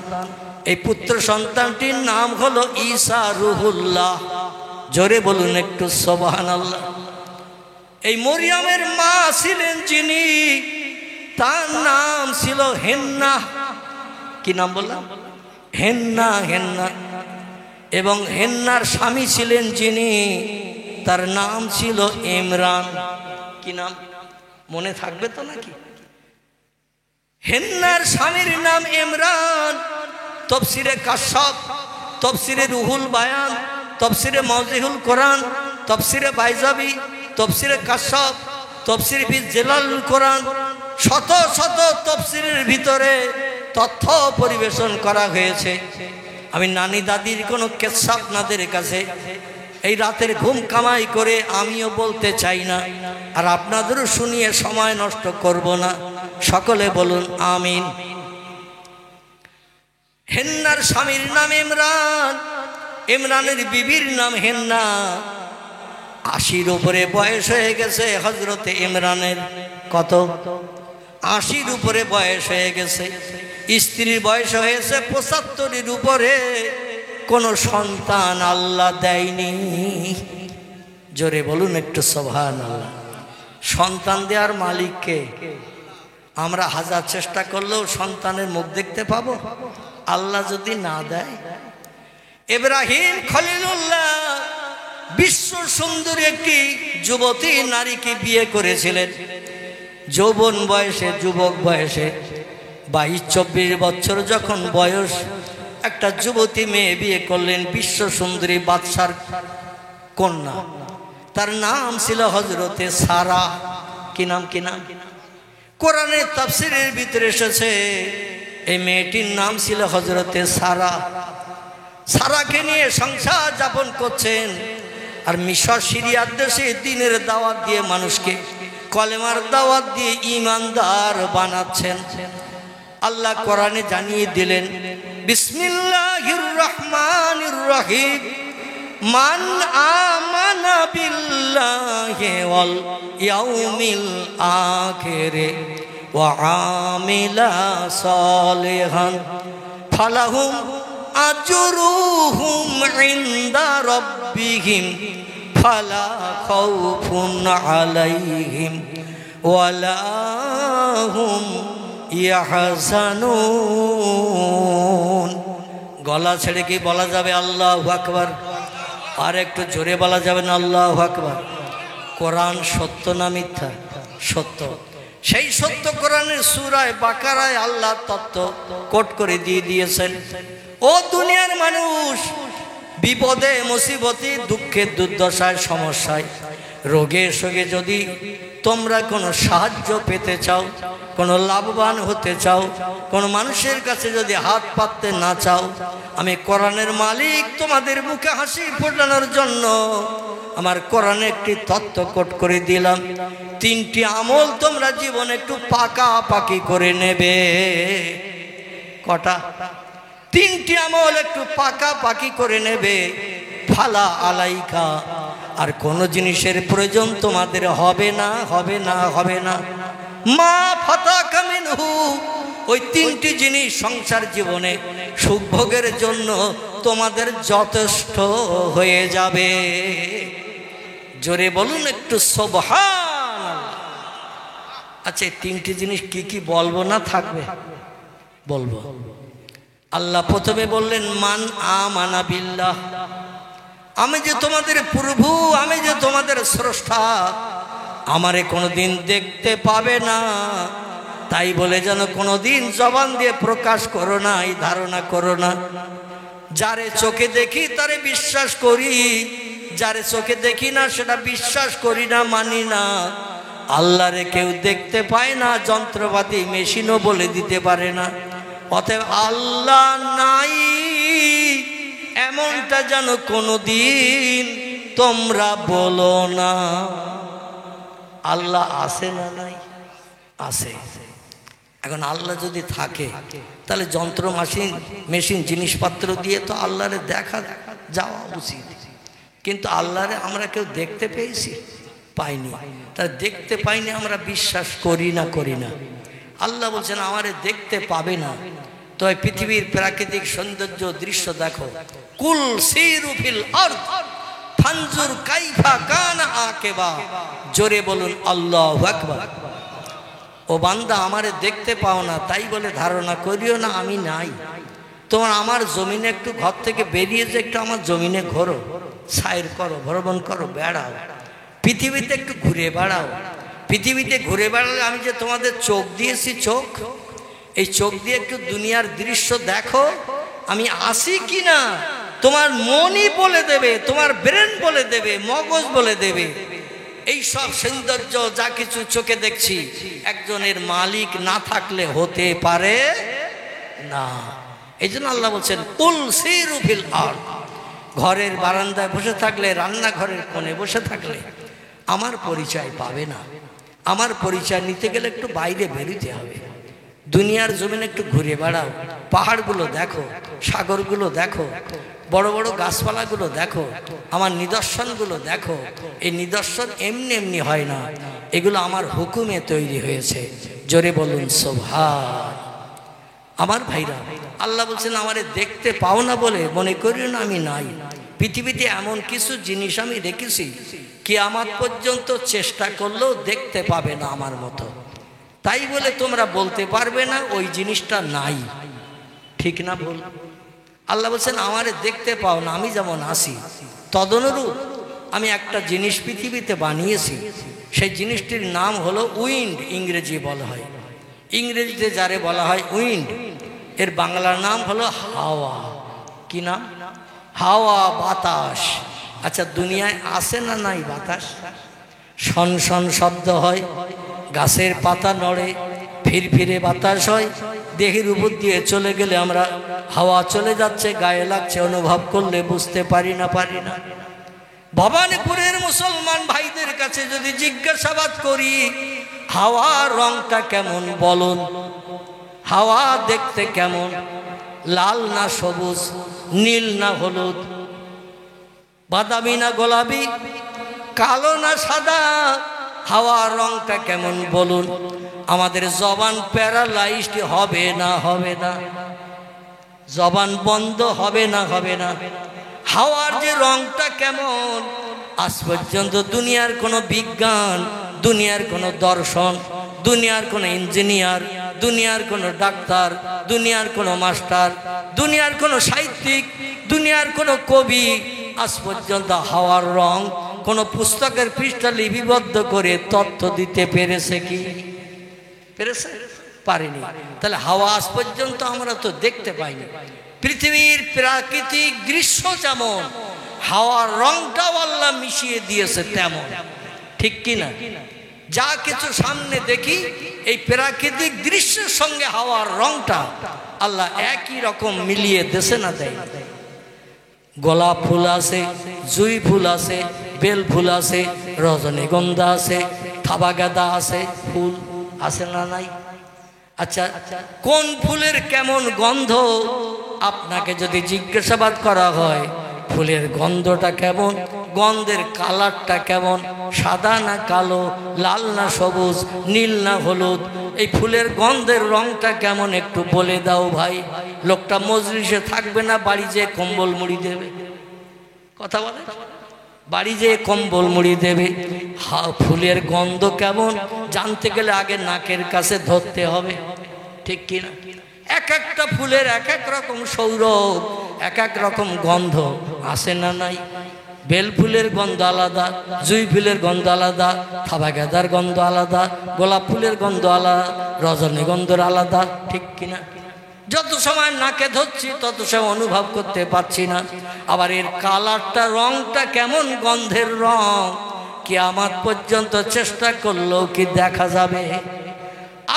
এই পুত্র সন্তানটির নাম হলো ঈসা রুহুল্লাহ। জোরে বলুন একটু সুবহানাল্লাহ। এই মরিয়মের মা ছিলেন যিনি, তার নাম ছিল হেন্না। কি নাম বললাম? হেন্না। হেন্না। এবং হেন্নার স্বামী ছিলেন যিনি, তার নাম ছিল ইমরান। কি নাম মনে থাকবে তো নাকি? হেন্নার স্বামীর নাম ইমরান। তাফসীরে কাশফ, তাফসীরে রুহুল বায়ান, তাফসীরে মাওজিহুল কোরআন, তাফসীরে বাইজাবি, তাফসীরে কাশফ, তাফসীর ফি জিলালুল কোরআন, শত শত তাফসীরের ভিতরে তথ্য পরিবেশন করা হয়েছে। আমি নানি দাদির কোনো কিসসা আপনাদের কাছে এই রাতের ঘুম কামাই করে আমিও বলতে চাই না, আর আপনাদেরও শুনিয়ে সময় নষ্ট করব না। সকলে বলুন আমিন। হেন্নার স্বামীর নাম ইমরান, ইমরানের বিবির নাম হেন্না। 80-র উপরে বয়স হয়ে গেছে হযরতে ইমরানের। কত? 80-র উপরে বয়স হয়ে গেছে। স্ত্রীর বয়স হয়েছে 75-এর উপরে। কোনো সন্তান আল্লাহ দেয়নি। জোরে বলুন একটু সুবহানাল্লাহ। সন্তান দেওয়ার মালিককে আমরা হাজার চেষ্টা করলেও সন্তানের মুখ দেখতে পাবো? আল্লাহ যদি না দেয়। ইব্রাহিম খলিলুল্লাহ বিশ্ব সুন্দরী একটি যুবতী নারীকে বিয়ে করেছিলেন। যৌবন বয়সে, যুবক বয়সে 22-24 বছর যখন বয়স, একটা যুবতী মেয়ে বিয়ে করলেন, বিশ্ব সুন্দরী বাদশার কন্যা। তার নাম ছিল হযরতে সারা। কি নাম? কি নাম? কোরআনের তাফসীরের ভিতরে এসেছে এই মেয়েটির নাম ছিল হযরতে সারা। সারাকে নিয়ে সংসার যাপন করছেন, আর মিশর সিরিয়ার দেশে দ্বীনের দাওয়াত দিয়ে মানুষকে কলেমার দাওয়াত দিয়ে ঈমানদার বানাচ্ছেন। আল্লাহ কোরআনে জানিয়ে দিলেন, বিসমিল্লাহির রহমানির রহিম, মান আমানা বিল্লাহি ওয়াল ইয়াউমিল আখির وعامل صالحا فلهم أجرهم عند ربهم فلا خوف عليهم ولا هم يحزنون। গলা ছেড়ে কি বলা যাবে আল্লাহু আকবার? আর একটু জোরে বলা যাবে না আল্লাহু আকবার? কোরআন সত্য না মিথ্যা? সত্য। সেই সত্য কোরআনের সূরায়ে বাকারায় আল্লাহ তত্ত্ব কোট করে দিয়ে দিয়েছেন। ও দুনিয়ার মানুষ, বিপদে মুসিবতে দুঃখে দুর্দশায় সমস্যায় রোগে শোকে যদি তোমরা কোনো সাহায্য পেতে চাও, কোনো লাভবান হতে চাও, কোনো মানুষের কাছে যদি হাত পাততে না চাও, আমি কোরআনের মালিক তোমাদের মুখে হাসি ফোটানোর জন্য আমার কোরআনে একটি তত্ত্ব কোট করে দিলাম। তিনটি আমল তোমরা জীবনে একটু পাকাপাকি করে নেবে। কটা? তিনটি আমল একটু পাকাপাকি করে নেবে। ফালা আলাইকা, আর কোনো জিনিসের প্রয়োজন তোমাদের হবে না, হবে না, হবে না। মা ফাতাকা মিনহু, ওই তিনটি জিনিস সংসার জীবনে সুখভোগের জন্য তোমাদের যথেষ্ট হয়ে যাবে। জোরে বলুন একটু সুবহানাল্লাহ। আচ্ছা, এই তিনটি জিনিস কি কি বলবো না থাকবে? বলবো। আল্লাহ প্রথমে বললেন মান আমানা বিল্লাহ, আমি যে তোমাদের প্রভু, আমি যে তোমাদের স্রষ্টা, আমারে কোনোদিন দেখতে পাবে না, তাই বলে যেন কোনোদিন জবান দিয়ে প্রকাশ করো না, এই ধারণা করো না। যারে চোখে দেখি তারে বিশ্বাস করি, যারে চোখে দেখি না সেটা বিশ্বাস করি না, মানি না। আল্লাহরে কেউ দেখতে পায় না, যন্ত্রপাতি মেশিনও বলে দিতে পারে না। অতএব আল্লাহ নাই এমনটা যেন কোনোদিন তোমরা বলো না। আল্লাহ আছে না নাই? আছে। এখন আল্লাহ যদি থাকে তাহলে যন্ত্র মেশিন জিনিসপত্র দিয়ে তো আল্লাহরে দেখা যাওয়া উচিত, কিন্তু আল্লাহরে আমরা কেউ দেখতে পেয়েছি? পাইনি। তাহলে দেখতে পাইনি আমরা বিশ্বাস করি না, করি না। আল্লাহ বলছেন আমারে দেখতে পাবে না, তো পৃথিবীর প্রাকৃতিক সৌন্দর্য দৃশ্য দেখো। কুল সিরু ফিল আরদ ফানজুর কাইফা কানা আকিবা। জোরে বলুন আল্লাহু আকবার। ও বান্দা, আমারে দেখতে পাও না তাই বলে ধারণা করিও না আমি নাই। তোমার আমার জমিনে একটু ঘর থেকে বেরিয়ে যে একটু আমার জমিনে ঘোরো, সাইর করো, ভ্রমণ করো, বেড়াও, পৃথিবীতে একটু ঘুরে বেড়াও। পৃথিবীতে ঘুরে বেড়ালে আমি যে তোমাদের চোখ দিয়েছি, চোখ, এই চোখ দিয়ে একটু দুনিয়ার দৃশ্য দেখো, আমি আসি কি না তোমার মনই বলে দেবে, তোমার ব্রেন বলে দেবে, মগজ বলে দেবে। এই সব সৌন্দর্য যা কিছু চোখে দেখছি একজনের মালিক না থাকলে হতে পারে না। এই জন্য আল্লাহ বলছেন কুল সিরু ফিল আরদ। ঘরের বারান্দায় বসে থাকলে, রান্নাঘরের কোণে বসে থাকলে আমার পরিচয় পাবে না। আমার পরিচয় নিতে গেলে একটু বাইরে বেরোতে হবে। দুনিয়ার জমিনে একটু ঘুরে বেড়াও, পাহাড়গুলো দেখো, সাগরগুলো দেখো, বড় বড় গাছপালাগুলো দেখো, আমার নিদর্শনগুলো দেখো। এই নিদর্শন এমনি এমনি হয় না, এগুলো আমার হুকুমে তৈরি হয়েছে। জোরে বলুন সুবহান। আমার ভাইরা, আল্লাহ বলছেন আমারে দেখতে পাও না বলে মনে করিও না আমি নাই। পৃথিবীতে এমন কিছু জিনিস আমি রেখেছি কিয়ামত পর্যন্ত চেষ্টা করলেও দেখতে পাবে না আমার মতো। তাই বলে তোমরা বলতে পারবে না ওই জিনিসটা নাই। ঠিক না বল? আল্লাহ বলছেন আমারে দেখতে পাও না, আমি যেমন আসি তদনুরূপ আমি একটা জিনিস পৃথিবীতে বানিয়েছি। সেই জিনিসটির নাম হলো উইন্ড, ইংরেজি বলা হয়। ইংরেজিতে যারে বলা হয় উইন্ড, এর বাংলার নাম হলো হাওয়া। কি নাম? হাওয়া, বাতাস। আচ্ছা, দুনিয়ায় আসে না নাই বাতাস? শন শন শব্দ হয়, গাছের পাতা নড়ে, ফিরফিরে বাতাস হয়, দেহের উপর দিয়ে চলে গেলে আমরা হাওয়া চলে যাচ্ছে, গায়ে লাগছে, অনুভব করলে বুঝতে পারি না, পারি না। ভবানীপুরের মুসলমান ভাইদের কাছে যদি জিজ্ঞাসাবাদ করি হাওয়ার রংটা কেমন বলুন, হাওয়া দেখতে কেমন, লাল না সবুজ, নীল না হলুদ, বাদামি না গোলাপি, কালো না সাদা, হাওয়ার রংটা কেমন বলুন? আমাদের জবান প্যারালাইজড হবে না? হবে না? জবান বন্ধ হবে না? হবে না? হাওয়ার যে রংটা কেমন, আজ পর্যন্ত দুনিয়ার কোনো বিজ্ঞান, দুনিয়ার কোনো দর্শন, দুনিয়ার কোনো ইঞ্জিনিয়ার, দুনিয়ার কোনো ডাক্তার, দুনিয়ার কোনো মাস্টার, দুনিয়ার কোনো সাহিত্যিক, দুনিয়ার কোনো কবি আজ পর্যন্ত হাওয়ার রং কোনো পুস্তকের পৃষ্ঠা লিপিবদ্ধ করে তথ্য দিতে পেরেছে কি? পেরেছে? পারেনি। তাহলে হাওয়া আজ পর্যন্ত আমরা তো দেখতে পাইনি। পৃথিবীর প্রাকৃতিক দৃশ্য যেমন, হাওয়ার রংটাও আল্লাহ মিশিয়ে দিয়েছে তেমন, ঠিক কি না? যা কিছু সামনে দেখি এই প্রাকৃতিক দৃশ্যের সঙ্গে হাওয়ার রংটা আল্লাহ একই রকম মিলিয়ে দেশে না দেয়? গোলাপ ফুল আছে, জুঁই ফুল আছে, বেল ফুল আছে, রজনীগন্ধা আছে, থাবা গাঁদা আছে, ফুল আছে না নাই? আচ্ছা, কোন ফুলের কেমন গন্ধ আপনাকে যদি জিজ্ঞাসাবাদ করা হয়, ফুলের গন্ধটা কেমন, গন্ধের কালারটা কেমন, সাদা না কালো, লাল না সবুজ, নীল না হলুদ, এই ফুলের গন্ধের রংটা কেমন একটু বলে দাও ভাই। লোকটা মজলিসে থাকবে না, বাড়ি যেয়ে কম্বল মুড়ি দেবে। কথা বলে, বাড়ি যেয়ে কম্বল মুড়ি দেবে। ফুলের গন্ধ কেমন জানতে গেলে আগে নাকের কাছে ধরতে হবে, ঠিক কিনা? এক একটা ফুলের এক এক রকম সৌরভ, এক এক রকম গন্ধ আসে না নাই? বেল ফুলের গন্ধ আলাদা, জুঁই ফুলের গন্ধ আলাদা, থাবা গাঁদার গন্ধ আলাদা, গোলাপ ফুলের গন্ধ আলাদা, রজনীগন্ধার আলাদা, ঠিক কিনা? যত সময় নাকে ধরছি তত সময় অনুভব করতে পারছি না। আবার এর কালারটা, রংটা কেমন, গন্ধের রং কিয়ামত পর্যন্ত চেষ্টা করলেও কি দেখা যাবে?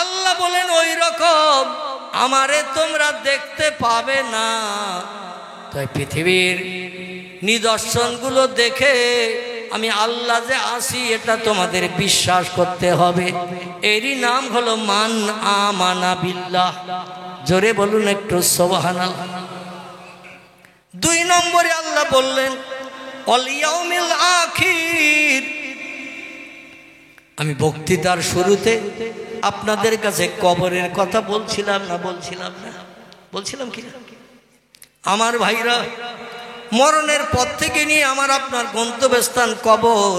আল্লাহ বলেন ওই রকম আমারে তোমরা দেখতে পাবে না। তাই পৃথিবীর নিদর্শনগুলো দেখে আমি আল্লাহ যে আসি এটা তোমাদের বিশ্বাস করতে হবে। এরই নাম হলো মান আমানা বিল্লাহ। জোরে বলুন একটু সুবহানাল্লাহ। 2 নম্বরে আল্লাহ বললেন ওয়াল ইয়াউমিল আখির। আমি বক্তৃতার শুরুতে আপনাদের কাছে কবরের কথা বলছিলাম না? বলছিলাম কি? আমার ভাইরা, মরণের পর থেকে নিয়ে আমার আপনার গন্তব্যস্থান কবর।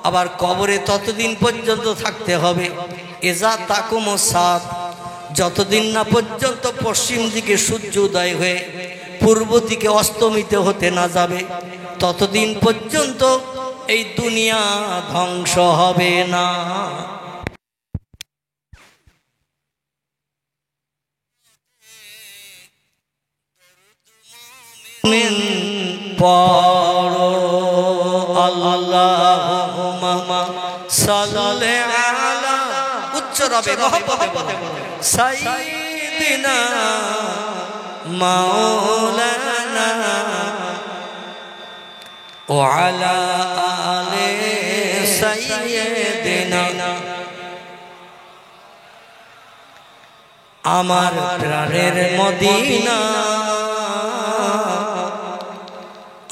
আবার কবরে ততদিন পর্যন্ত থাকতে হবে এজা তাকুমো সাত, যতদিন না পর্যন্ত পশ্চিম দিকে সূর্য উদয় হয়ে পূর্ব দিকে অস্তমিত হতে না যাবে, ততদিন পর্যন্ত এই দুনিয়া ধ্বংস হবে না। পড়ো আল্লাহুম্মা সাল্লি আলা, উচ্চ রবে মহব্বতে সাইয়্যিদিনা মাওলানা ওয়া আলা আলি সাইয়্যিদিনা। আমার প্রাণের মদিনা,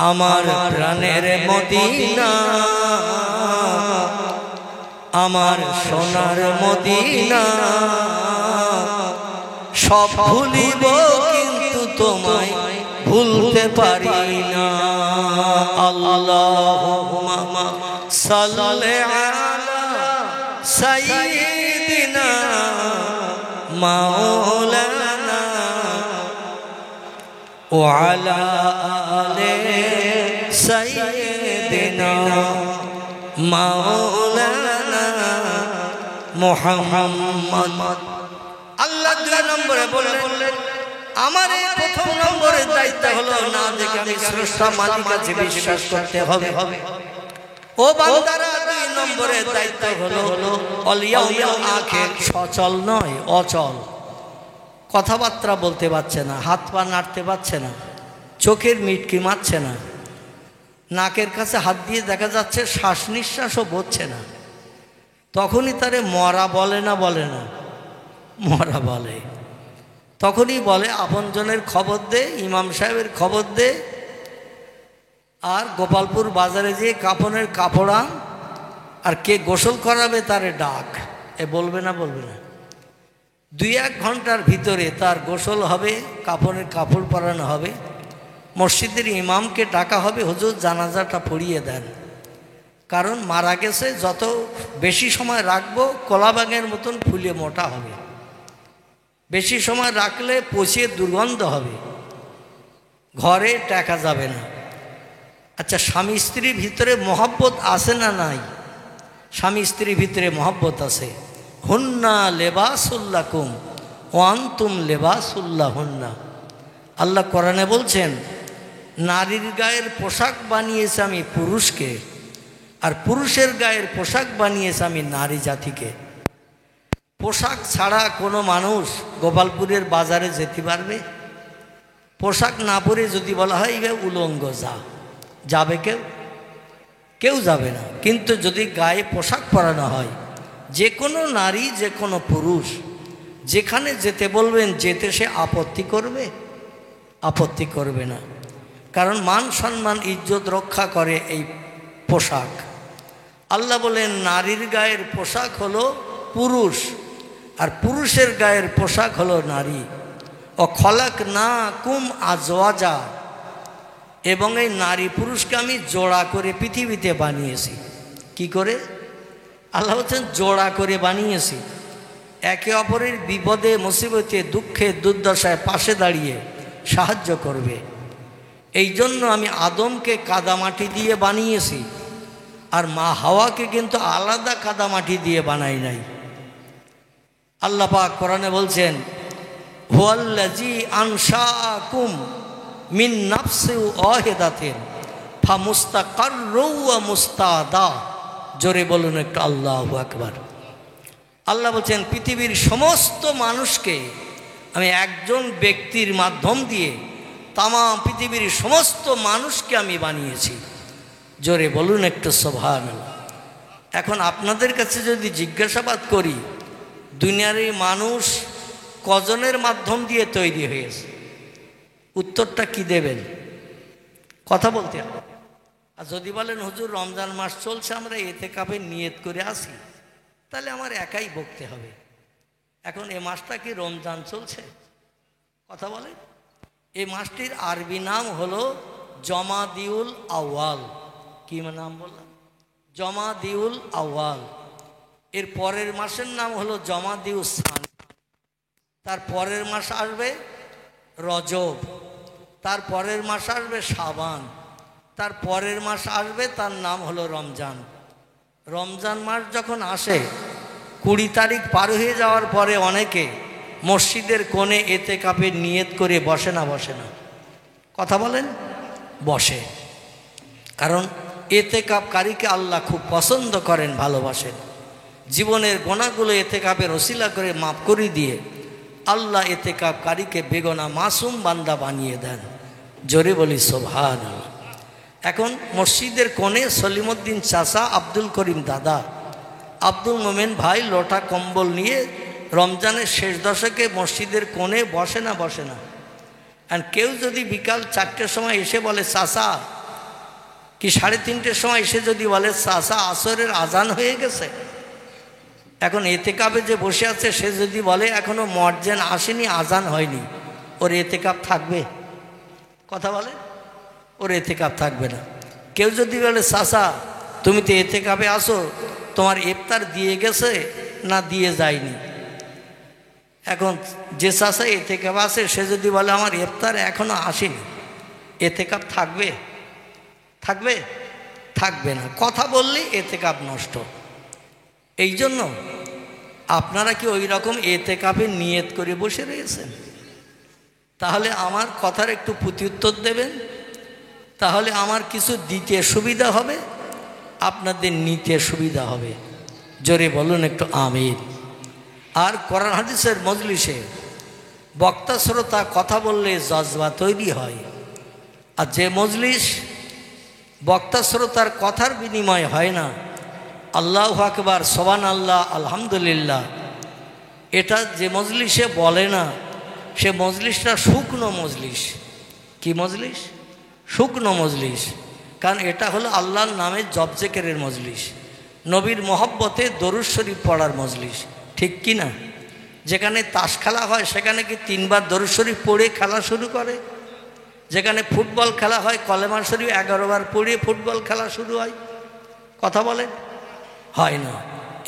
আমার প্রাণের মদিনা, আমার সোনার মদিনা, সব ভুলিব কিন্তু তোমায় ভুলতে পারি না। আল্লাহুম্মা সাল্লি আলা সাইয়্যিদিনা মাওলানা ওয়া আলা আলি সাইয়্যিদিনা মাওলানা মুহাম্মদ। আল্লাহ 2 নম্বরে বললেন আমার এই প্রথম নম্বরের দায়িত্ব হলো না দেখে আমি স্রষ্টা মালিক আছে বিশ্বাস করতে হবে। ও বান্দারা, 2 নম্বরের দায়িত্ব হলো অল ইয়াউমিল আখির। সচল নয়, অচল। কথাবার্তা বলতে পারছে না, হাত পা নাড়তে পারছে না, চোখের মিটকি মারছে না, নাকের কাছে হাত দিয়ে দেখা যাচ্ছে শ্বাস নিঃশ্বাসও বলছে না। তখনই তারে মরা বলে না? বলে না? মরা বলে। তখনই বলে আপনজনের খবর দে, ইমাম সাহেবের খবর দে, আর গোপালপুর বাজারে যেয়ে কাপড়ের কাপড় আন, আর কে গোসল করাবে তারে ডাক, এ বলবে না বলবে না? 2-1 ঘন্টার ভিতরে তার গোসল হবে, কাপড় পরানো হবে, মসজিদের ইমামকে ডাকা হবে, হুজুর জানাজাটা পড়িয়ে দেন। কারণ মারা গেছে, যত বেশি সময় রাখবো কলাবাগের মতন ফুলে মোটা হবে, বেশি সময় রাখলে পচে দুর্গন্ধ হবে, ঘরে টেকা যাবে না। আচ্ছা, স্বামী স্ত্রীর ভিতরে মহব্বত আছে না নাই? স্বামী স্ত্রীর ভিতরে মহব্বত আছে। হুন্না লেবাসুল্লাকুম ওয়া আনতুম লেবাসুল্লাহুন্না। আল্লাহ কোরআনে বলছেন, নারীর গায়ের পোশাক বানিয়েছে আমি পুরুষকে, আর পুরুষের গায়ের পোশাক বানিয়েছে আমি নারী জাতিকে। পোশাক ছাড়া কোনো মানুষ গোপালপুরের বাজারে যেতে পারবে? পোশাক না পরে যদি বলা হয় এবার উলঙ্গ যাবে কেউ যাবে না। কিন্তু যদি গায়ে পোশাক পরানো হয়, যে কোনো নারী যে কোনো পুরুষ যেখানে যেতে বলবেন যেতে সে আপত্তি করবে না। কারণ মান সম্মান ইজ্জত রক্ষা করে এই পোশাক। আল্লাহ বলেন নারীর গায়ের পোশাক হলো পুরুষ, আর পুরুষের গায়ের পোশাক হলো নারী। ও খলাকনাকুম আজওয়াজা, এবং এই নারী পুরুষকে আমি জোড়া করে পৃথিবীতে বানিয়েছি। কি করে? আল্লাহ বলছেন জোড়া করে বানিয়েছি, একে অপরের বিপদে মুসিবতে দুঃখে দুর্দশায় পাশে দাঁড়িয়ে সাহায্য করবে। এই জন্য আমি আদমকে কাদামাটি দিয়ে বানিয়েছি, আর মা হাওয়াকে কিন্তু আলাদা কাদামাটি দিয়ে বানাই নাই। আল্লাহ পাক কোরআনে বলছেন, হুয়াল্লাযী আনশাআকুম মিন নাফসিন ওয়াহিদাতিন ফামুস্তাকাররুন ওয়া মুস্তাদা। জোরে বলুন একটু আল্লাহু আকবার। আল্লাহ বলছেন পৃথিবীর সমস্ত মানুষকে আমি একজন ব্যক্তির মাধ্যম দিয়ে তাম পৃথিবীর সমস্ত মানুষকে আমি বানিয়েছি। জোরে বলুন একটু সুবহানাল্লাহ। এখন আপনাদের কাছে যদি জিজ্ঞাসাবাদ করি, দুনিয়ার এই মানুষ কজনের মাধ্যম দিয়ে তৈরি হয়েছে, উত্তরটা কি দেবেন? কথা বলতে হবে। আর যদি বলেন হুজুর রমজান মাস চলছে, আমরা ইতিকাফের নিয়ত করে আসি, তাহলে আমার একাই বকতে হবে। এখন এ মাসটা কি রমজান চলছে? কথা বলে। এই মাসটির আরবি নাম হলো জমাদিউল আউয়াল। কি নাম বললাম? জমাদিউল আউয়াল। এর পরের মাসের নাম হলো জমাদিউল সানি। তার পরের মাস আসবে রজব, তার পরের মাস আসবে শাবান, তার পরের মাস আসবে তার নাম হলো রমজান। রমজান মাস যখন আসে 20 তারিখ পার হয়ে যাওয়ার পরে অনেকে মসজিদের কোণে ইতিকাফের নিয়ত করে বসে না? কথা বলেন, বসে। কারণ ইতিকাফকারীকে আল্লাহ খুব পছন্দ করেন, ভালোবাসেন। জীবনের গুনাহগুলো ইতিকাফের ওসিলা করে মাফ করে দিয়ে আল্লাহ ইতিকাফকারীকে বেগুনা মাসুম বান্দা বানিয়ে দেন। জোরে বলি সুবহানাল্লাহ। এখন মসজিদের কোণে সলিমউদ্দিন চাচা, আব্দুল করিম দাদা, আব্দুল মোমেন ভাই লোটা কম্বল নিয়ে রমজানের শেষ দশকে মসজিদের কোণে বসে না? আর কেউ যদি বিকাল 4টের সময় এসে বলে চাচা, কি 3:30-র সময় এসে যদি বলে চাচা আসরের আজান হয়ে গেছে, এখন ইতিকাফে যে বসে আছে সে যদি বলে এখনো মুয়াজ্জিন আসেনি, আজান হয়নি, ওর ইতিকাফ থাকবে? কথা বলে, ওর ইতিকাফ থাকবে না। কেউ যদি বলে চাচা তুমি তো ইতিকাফে আসো, তোমার ইফতার দিয়ে গেছে না দিয়ে যায়নি, এখন যে চাচা ইতিকাফ আছে সে যদি বলে আমার ইফতার এখনো আসেনি, ইতিকাফ থাকবে না। কথা বললেই ইতিকাফ নষ্ট। এই জন্য আপনারা কি ওই রকম ইতিকাফে নিয়ত করে বসে রয়েছেন? তাহলে আমার কথার একটু প্রত্যুত্তর দেবেন, তাহলে আমার কিছু দিতে সুবিধা হবে, আপনাদের নিতে সুবিধা হবে। জোরে বলুন একটু আমিন। আর কোরআন হাদিসের মজলিসে বক্তা শ্রোতা কথা বললে জজবা তৈরি হয়, আর যে মজলিস বক্তা শ্রোতার কথার বিনিময় হয় না, আল্লাহু আকবার, সুবহানাল্লাহ, আলহামদুলিল্লাহ, এটা যে মজলিসে বলে না, সে মজলিসটা শুকনো মজলিস। কি মজলিস? শুকনো মজলিস। কারণ এটা হলো আল্লাহর নামের জপ জিকিরের মজলিস। নবীর মহব্বতে দরুদ শরীফ পড়ার মজলিস, ঠিক কি না? যেখানে তাস খেলা হয় সেখানে কি 3 বার দরুদ শরীফ পড়ে খেলা শুরু করে? যেখানে ফুটবল খেলা হয় কলেমা শরীফ 11 বার পড়ে ফুটবল খেলা শুরু হয়? কথা বলেন, হয় না।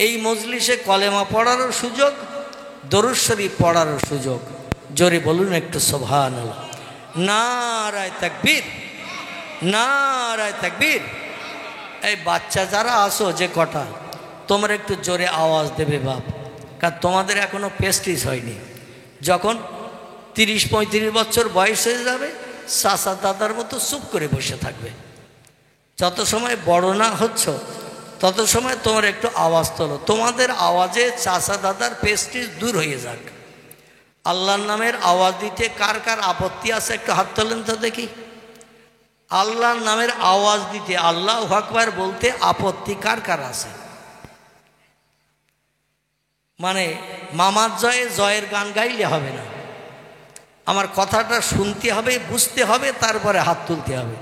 এই মজলিসে কলেমা পড়ারও সুযোগ, দরুদ শরীফ পড়ারও সুযোগ। জোরে বলুন একটু সুবহানাল্লাহ। নারায়ে তাকবীর, নারায়ে তাকবীর। এই বাচ্চা যারা আসো যে কটা, তোমরা একটু জোরে আওয়াজ দেবে বাপ, কারণ তোমাদের এখনো প্রেস্টিজ হয়নি। যখন 30-35 বছর বয়স হয়ে যাবে, চাচা দাদার মতো চুপ করে বসে থাকবে। যত সময় বড় না হচ্ছ তত সময় তোমরা একটু আওয়াজ তোলো। তোমাদের আওয়াজে চাচা দাদার প্রেস্টিজ দূর হয়ে যাক। আল্লাহর নামের আওয়াজ দিতে কার কার আপত্তি আছে একটু হাত তোলেন তো দেখি। আল্লাহর নামের আওয়াজ দিতে, আল্লাহু আকবার বলতে আপত্তি কার কার আছে? মানে মামার জয়ে জয়ের গান গাইলে হবে না, আমার কথাটা শুনতে হবে, বুঝতে হবে, তারপরে হাত তুলতে হবে।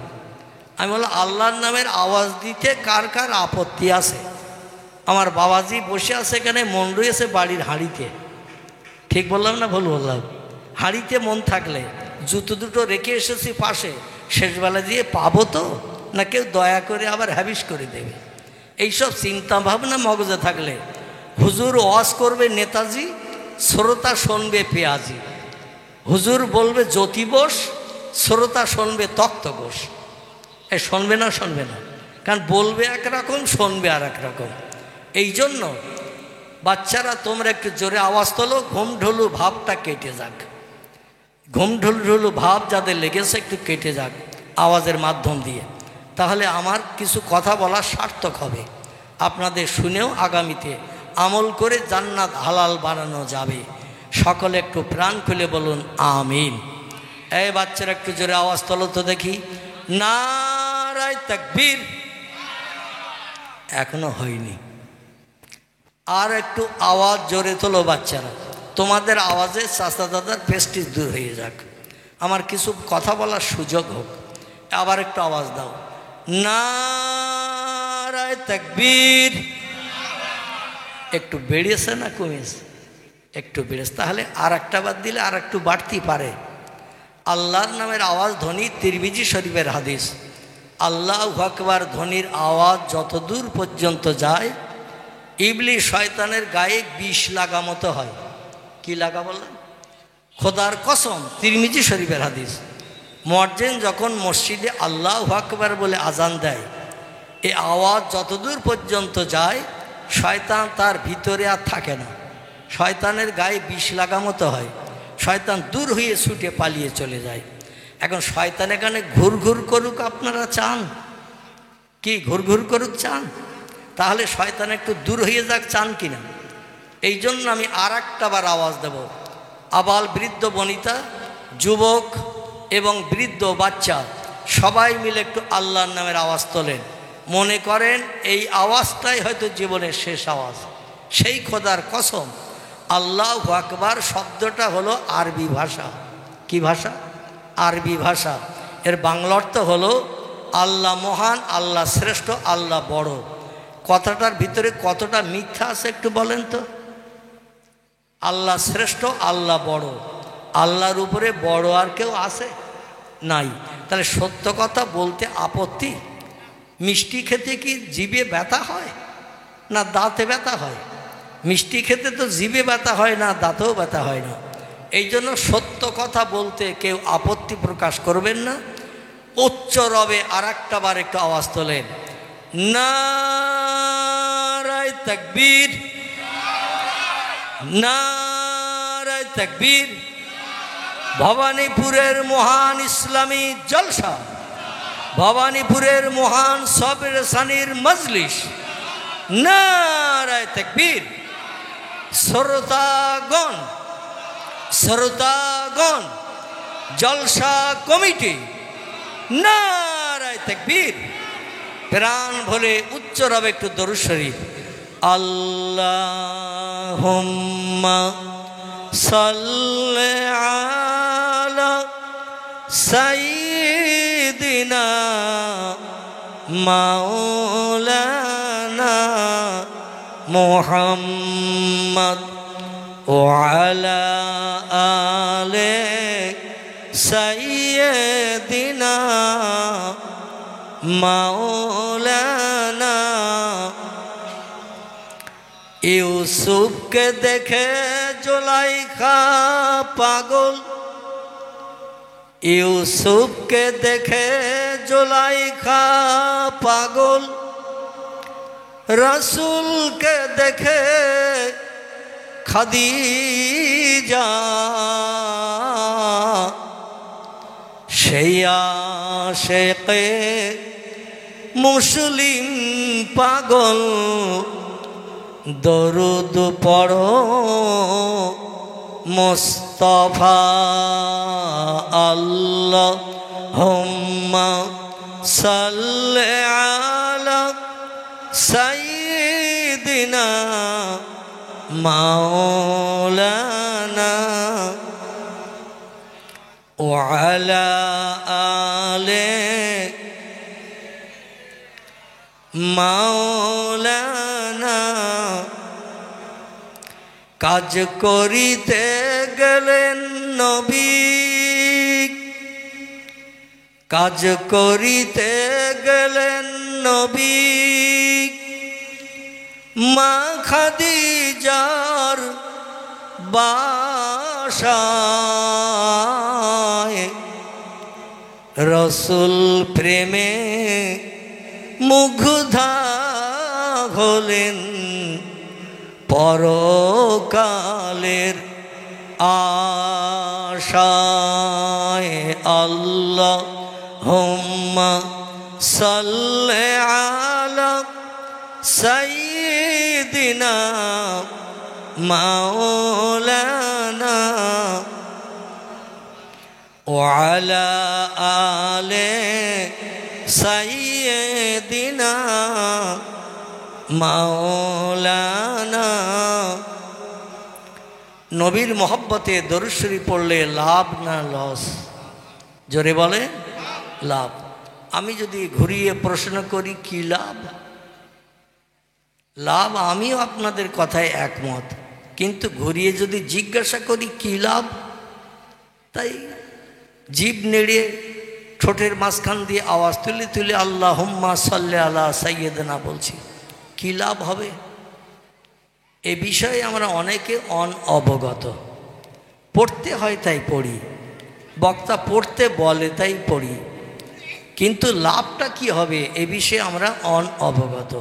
আমি বললাম আল্লাহর নামের আওয়াজ দিতে কার কার আপত্তি আছে? আমার বাবাজি বসে আছে এখানে, মন রয়েছে বাড়ির হাঁড়িতে। ঠিক বললাম না ভুল বললাম? হাঁড়িতে মন থাকলে জুতো দুটো রেখে এসেছি পাশে, শেষবেলা দিয়ে পাবো তো না কেউ দয়া করে আবার হ্যাবিস করে দেবে, এইসব চিন্তা ভাবনা মগজে থাকলে হুজুর ওয়াজ করবে নেতাজি, শ্রোতা শুনবে পেঁয়াজি। হুজুর বলবে জ্যোতি বোস, শ্রোতা শুনবে তক্ত ঘোষ। এই শুনবে না, শুনবে না, কারণ বলবে একরকম, শুনবে আর একরকম। এই জন্য বাচ্চারা তোমরা একটু জোরে আওয়াজ তোলো, ঘুম ঢোলু ভাবটা কেটে যাক। ঘুম ঢোলু ভাব যাদের লেগেছে একটু কেটে যাক আওয়াজের মাধ্যম দিয়ে, তাহলে আমার কিছু কথা বলা সার্থক হবে। আপনাদের শুনেও আগামীতে আমল করে জান্নাত হালাল বানানো যাবে। সকলে একটু প্রাণ খুলে বলুন আমিন। এই বাচ্চারা একটু জোরে আওয়াজ তোলো তো দেখি। নারায়ে তাকবীর। এখনো হয়নি, আর একটু আওয়াজ জোরে তোলো বাচ্চারা। তোমাদের আওয়াজে চাচা দাদার প্রেস্টিজ দূর হয়ে যাক, আমার কিছু কথা বলার সুযোগ হোক। আবার একটু আওয়াজ দাও। নারায়ে তাকবীর। একটু বেড়েছে না কমেছে? একটু বেড়েছে, তাহলে আর একটা বাদ দিলে আর একটু বাড়তি পারে। আল্লাহর নামের আওয়াজ ধ্বনি, তিরমিজি শরীফের হাদিস, আল্লাহু আকবার ধ্বনির আওয়াজ যত দূর পর্যন্ত যায়, ইবলিস শয়তানের গায়ে বিষ লাগা মতো হয়। কি লাগা বললেন? খোদার কসম, তিরমিজি শরীফের হাদিস। মুয়াজ্জিন যখন মসজিদে আল্লাহু আকবার বলে আজান দেয়, এই আওয়াজ যতদূর পর্যন্ত যায় শয়তান তার ভিতরে আর থাকে না, শয়তানের গায়ে বিষ লাগা মতো হয়, শয়তান দূর হয়ে ছুটে পালিয়ে চলে যায়। এখন শয়তান এখানে ঘুরঘুর করুক, আপনারা চান কি ঘুরঘুর করুক? চান? তাহলে শয়তান একটু দূর হয়ে যাক, চান কিনা? এই জন্য আমি আর একটা বার আওয়াজ দেব। আবাল বৃদ্ধ বনিতা, যুবক এবং বৃদ্ধ বাচ্চা সবাই মিলে একটু আল্লাহর নামের আওয়াজ তোলেন। মনে করেন এই আওয়াজটাই হয়তো জীবনের শেষ আওয়াজ। সেই খোদার কসম, আল্লাহু আকবার শব্দটা হলো আরবি ভাষা। কি ভাষা? আরবি ভাষা। এর বাংলা অর্থ হলো আল্লাহ মহান, আল্লাহ শ্রেষ্ঠ, আল্লাহ বড়। কথাটার ভিতরে কতটা মিথ্যা আছে একটু বলেন তো? আল্লাহ শ্রেষ্ঠ, আল্লাহ বড়, আল্লাহর উপরে বড় আর কেউ আছে? নাই। তাহলে সত্য কথা বলতে আপত্তি? মিষ্টি খেতে কি জিভে ব্যথা হয় না দাঁতে ব্যথা হয়? মিষ্টি খেতে তো জিভে ব্যথা হয় না, দাঁতেও ব্যথা হয় না। এই জন্য সত্য কথা বলতে কেউ আপত্তি প্রকাশ করবেন না। উচ্চ রবে আর একটা বার একটু আওয়াজ তোলেন। নারায়ে তাকবীর, নারায়ে তাকবীর। ভবানীপুরের মহান ইসলামী জলসা, ভবানীপুরের মহান সবের সানির মজলিস, নারায়ে তাকবীর। শ্রোতাগণ, শ্রোতাগণ, জলসা কমিটি, নারায়ে তাকবীর। প্রাণ ভরে উচ্চ রবে একটু দরুদ শরীফ। আল্লাহুম্মা সাল্লি আলা সাইয়্যিদিনা মাওলানা মুহাম্মদ ওয়ালা আলে সাইয়্যিদিনা মাওলানা। ইউসুফকে দেখে জুলাইখা পাগল, ইউসুফকে দেখে জুলাইখা পাগল, রাসূলকে দেখে খাদিজা, সেই আশেকে মুসলিম পাগল, দরুদ পড়ো মুস্তাফা আল্লাহুম্মা সাল্লি আলা সাইয়্যিদিনা মাওলানা ওয়া আলা আলে মাওলানা। কাজ করিতে গেলেন নবী, কাজ করিতে গেলেন নবী, মা খাদিজার বাসায়, রসুল প্রেমে মুগ্ধা হলেন, পরকালের আশায়। আল্লাহুম্মা সাল্লি আলা সাইয়্যিদিনা মাওলানা ওয়া আলা আলে সাইয়্যিদিনা মাওলানা। নবীর মহব্বতে দরুদ শরীফ পড়লে লাভ না লস? জোরে বলে লাভ। আমি যদি ঘুরিয়ে প্রশ্ন করি কি লাভ? লাভ আমিও আপনাদের কথায় একমত, কিন্তু ঘুরিয়ে যদি জিজ্ঞাসা করি কি লাভ, তাই জিভ নেড়ে ঠোঁটের মাঝখান দিয়ে আওয়াজ তুলে তুলে আল্লাহুম্মা সাল্লি আলা সাইয়্যিদিনা বলছি, কি লাভ হবে? এ বিষয়ে আমরা অনেকে অবগত। পড়তে হয় তাই পড়ি, বক্তা পড়তে বলে তাই পড়ি, কিন্তু লাভটা কি হবে এ বিষয়ে আমরা অবগত।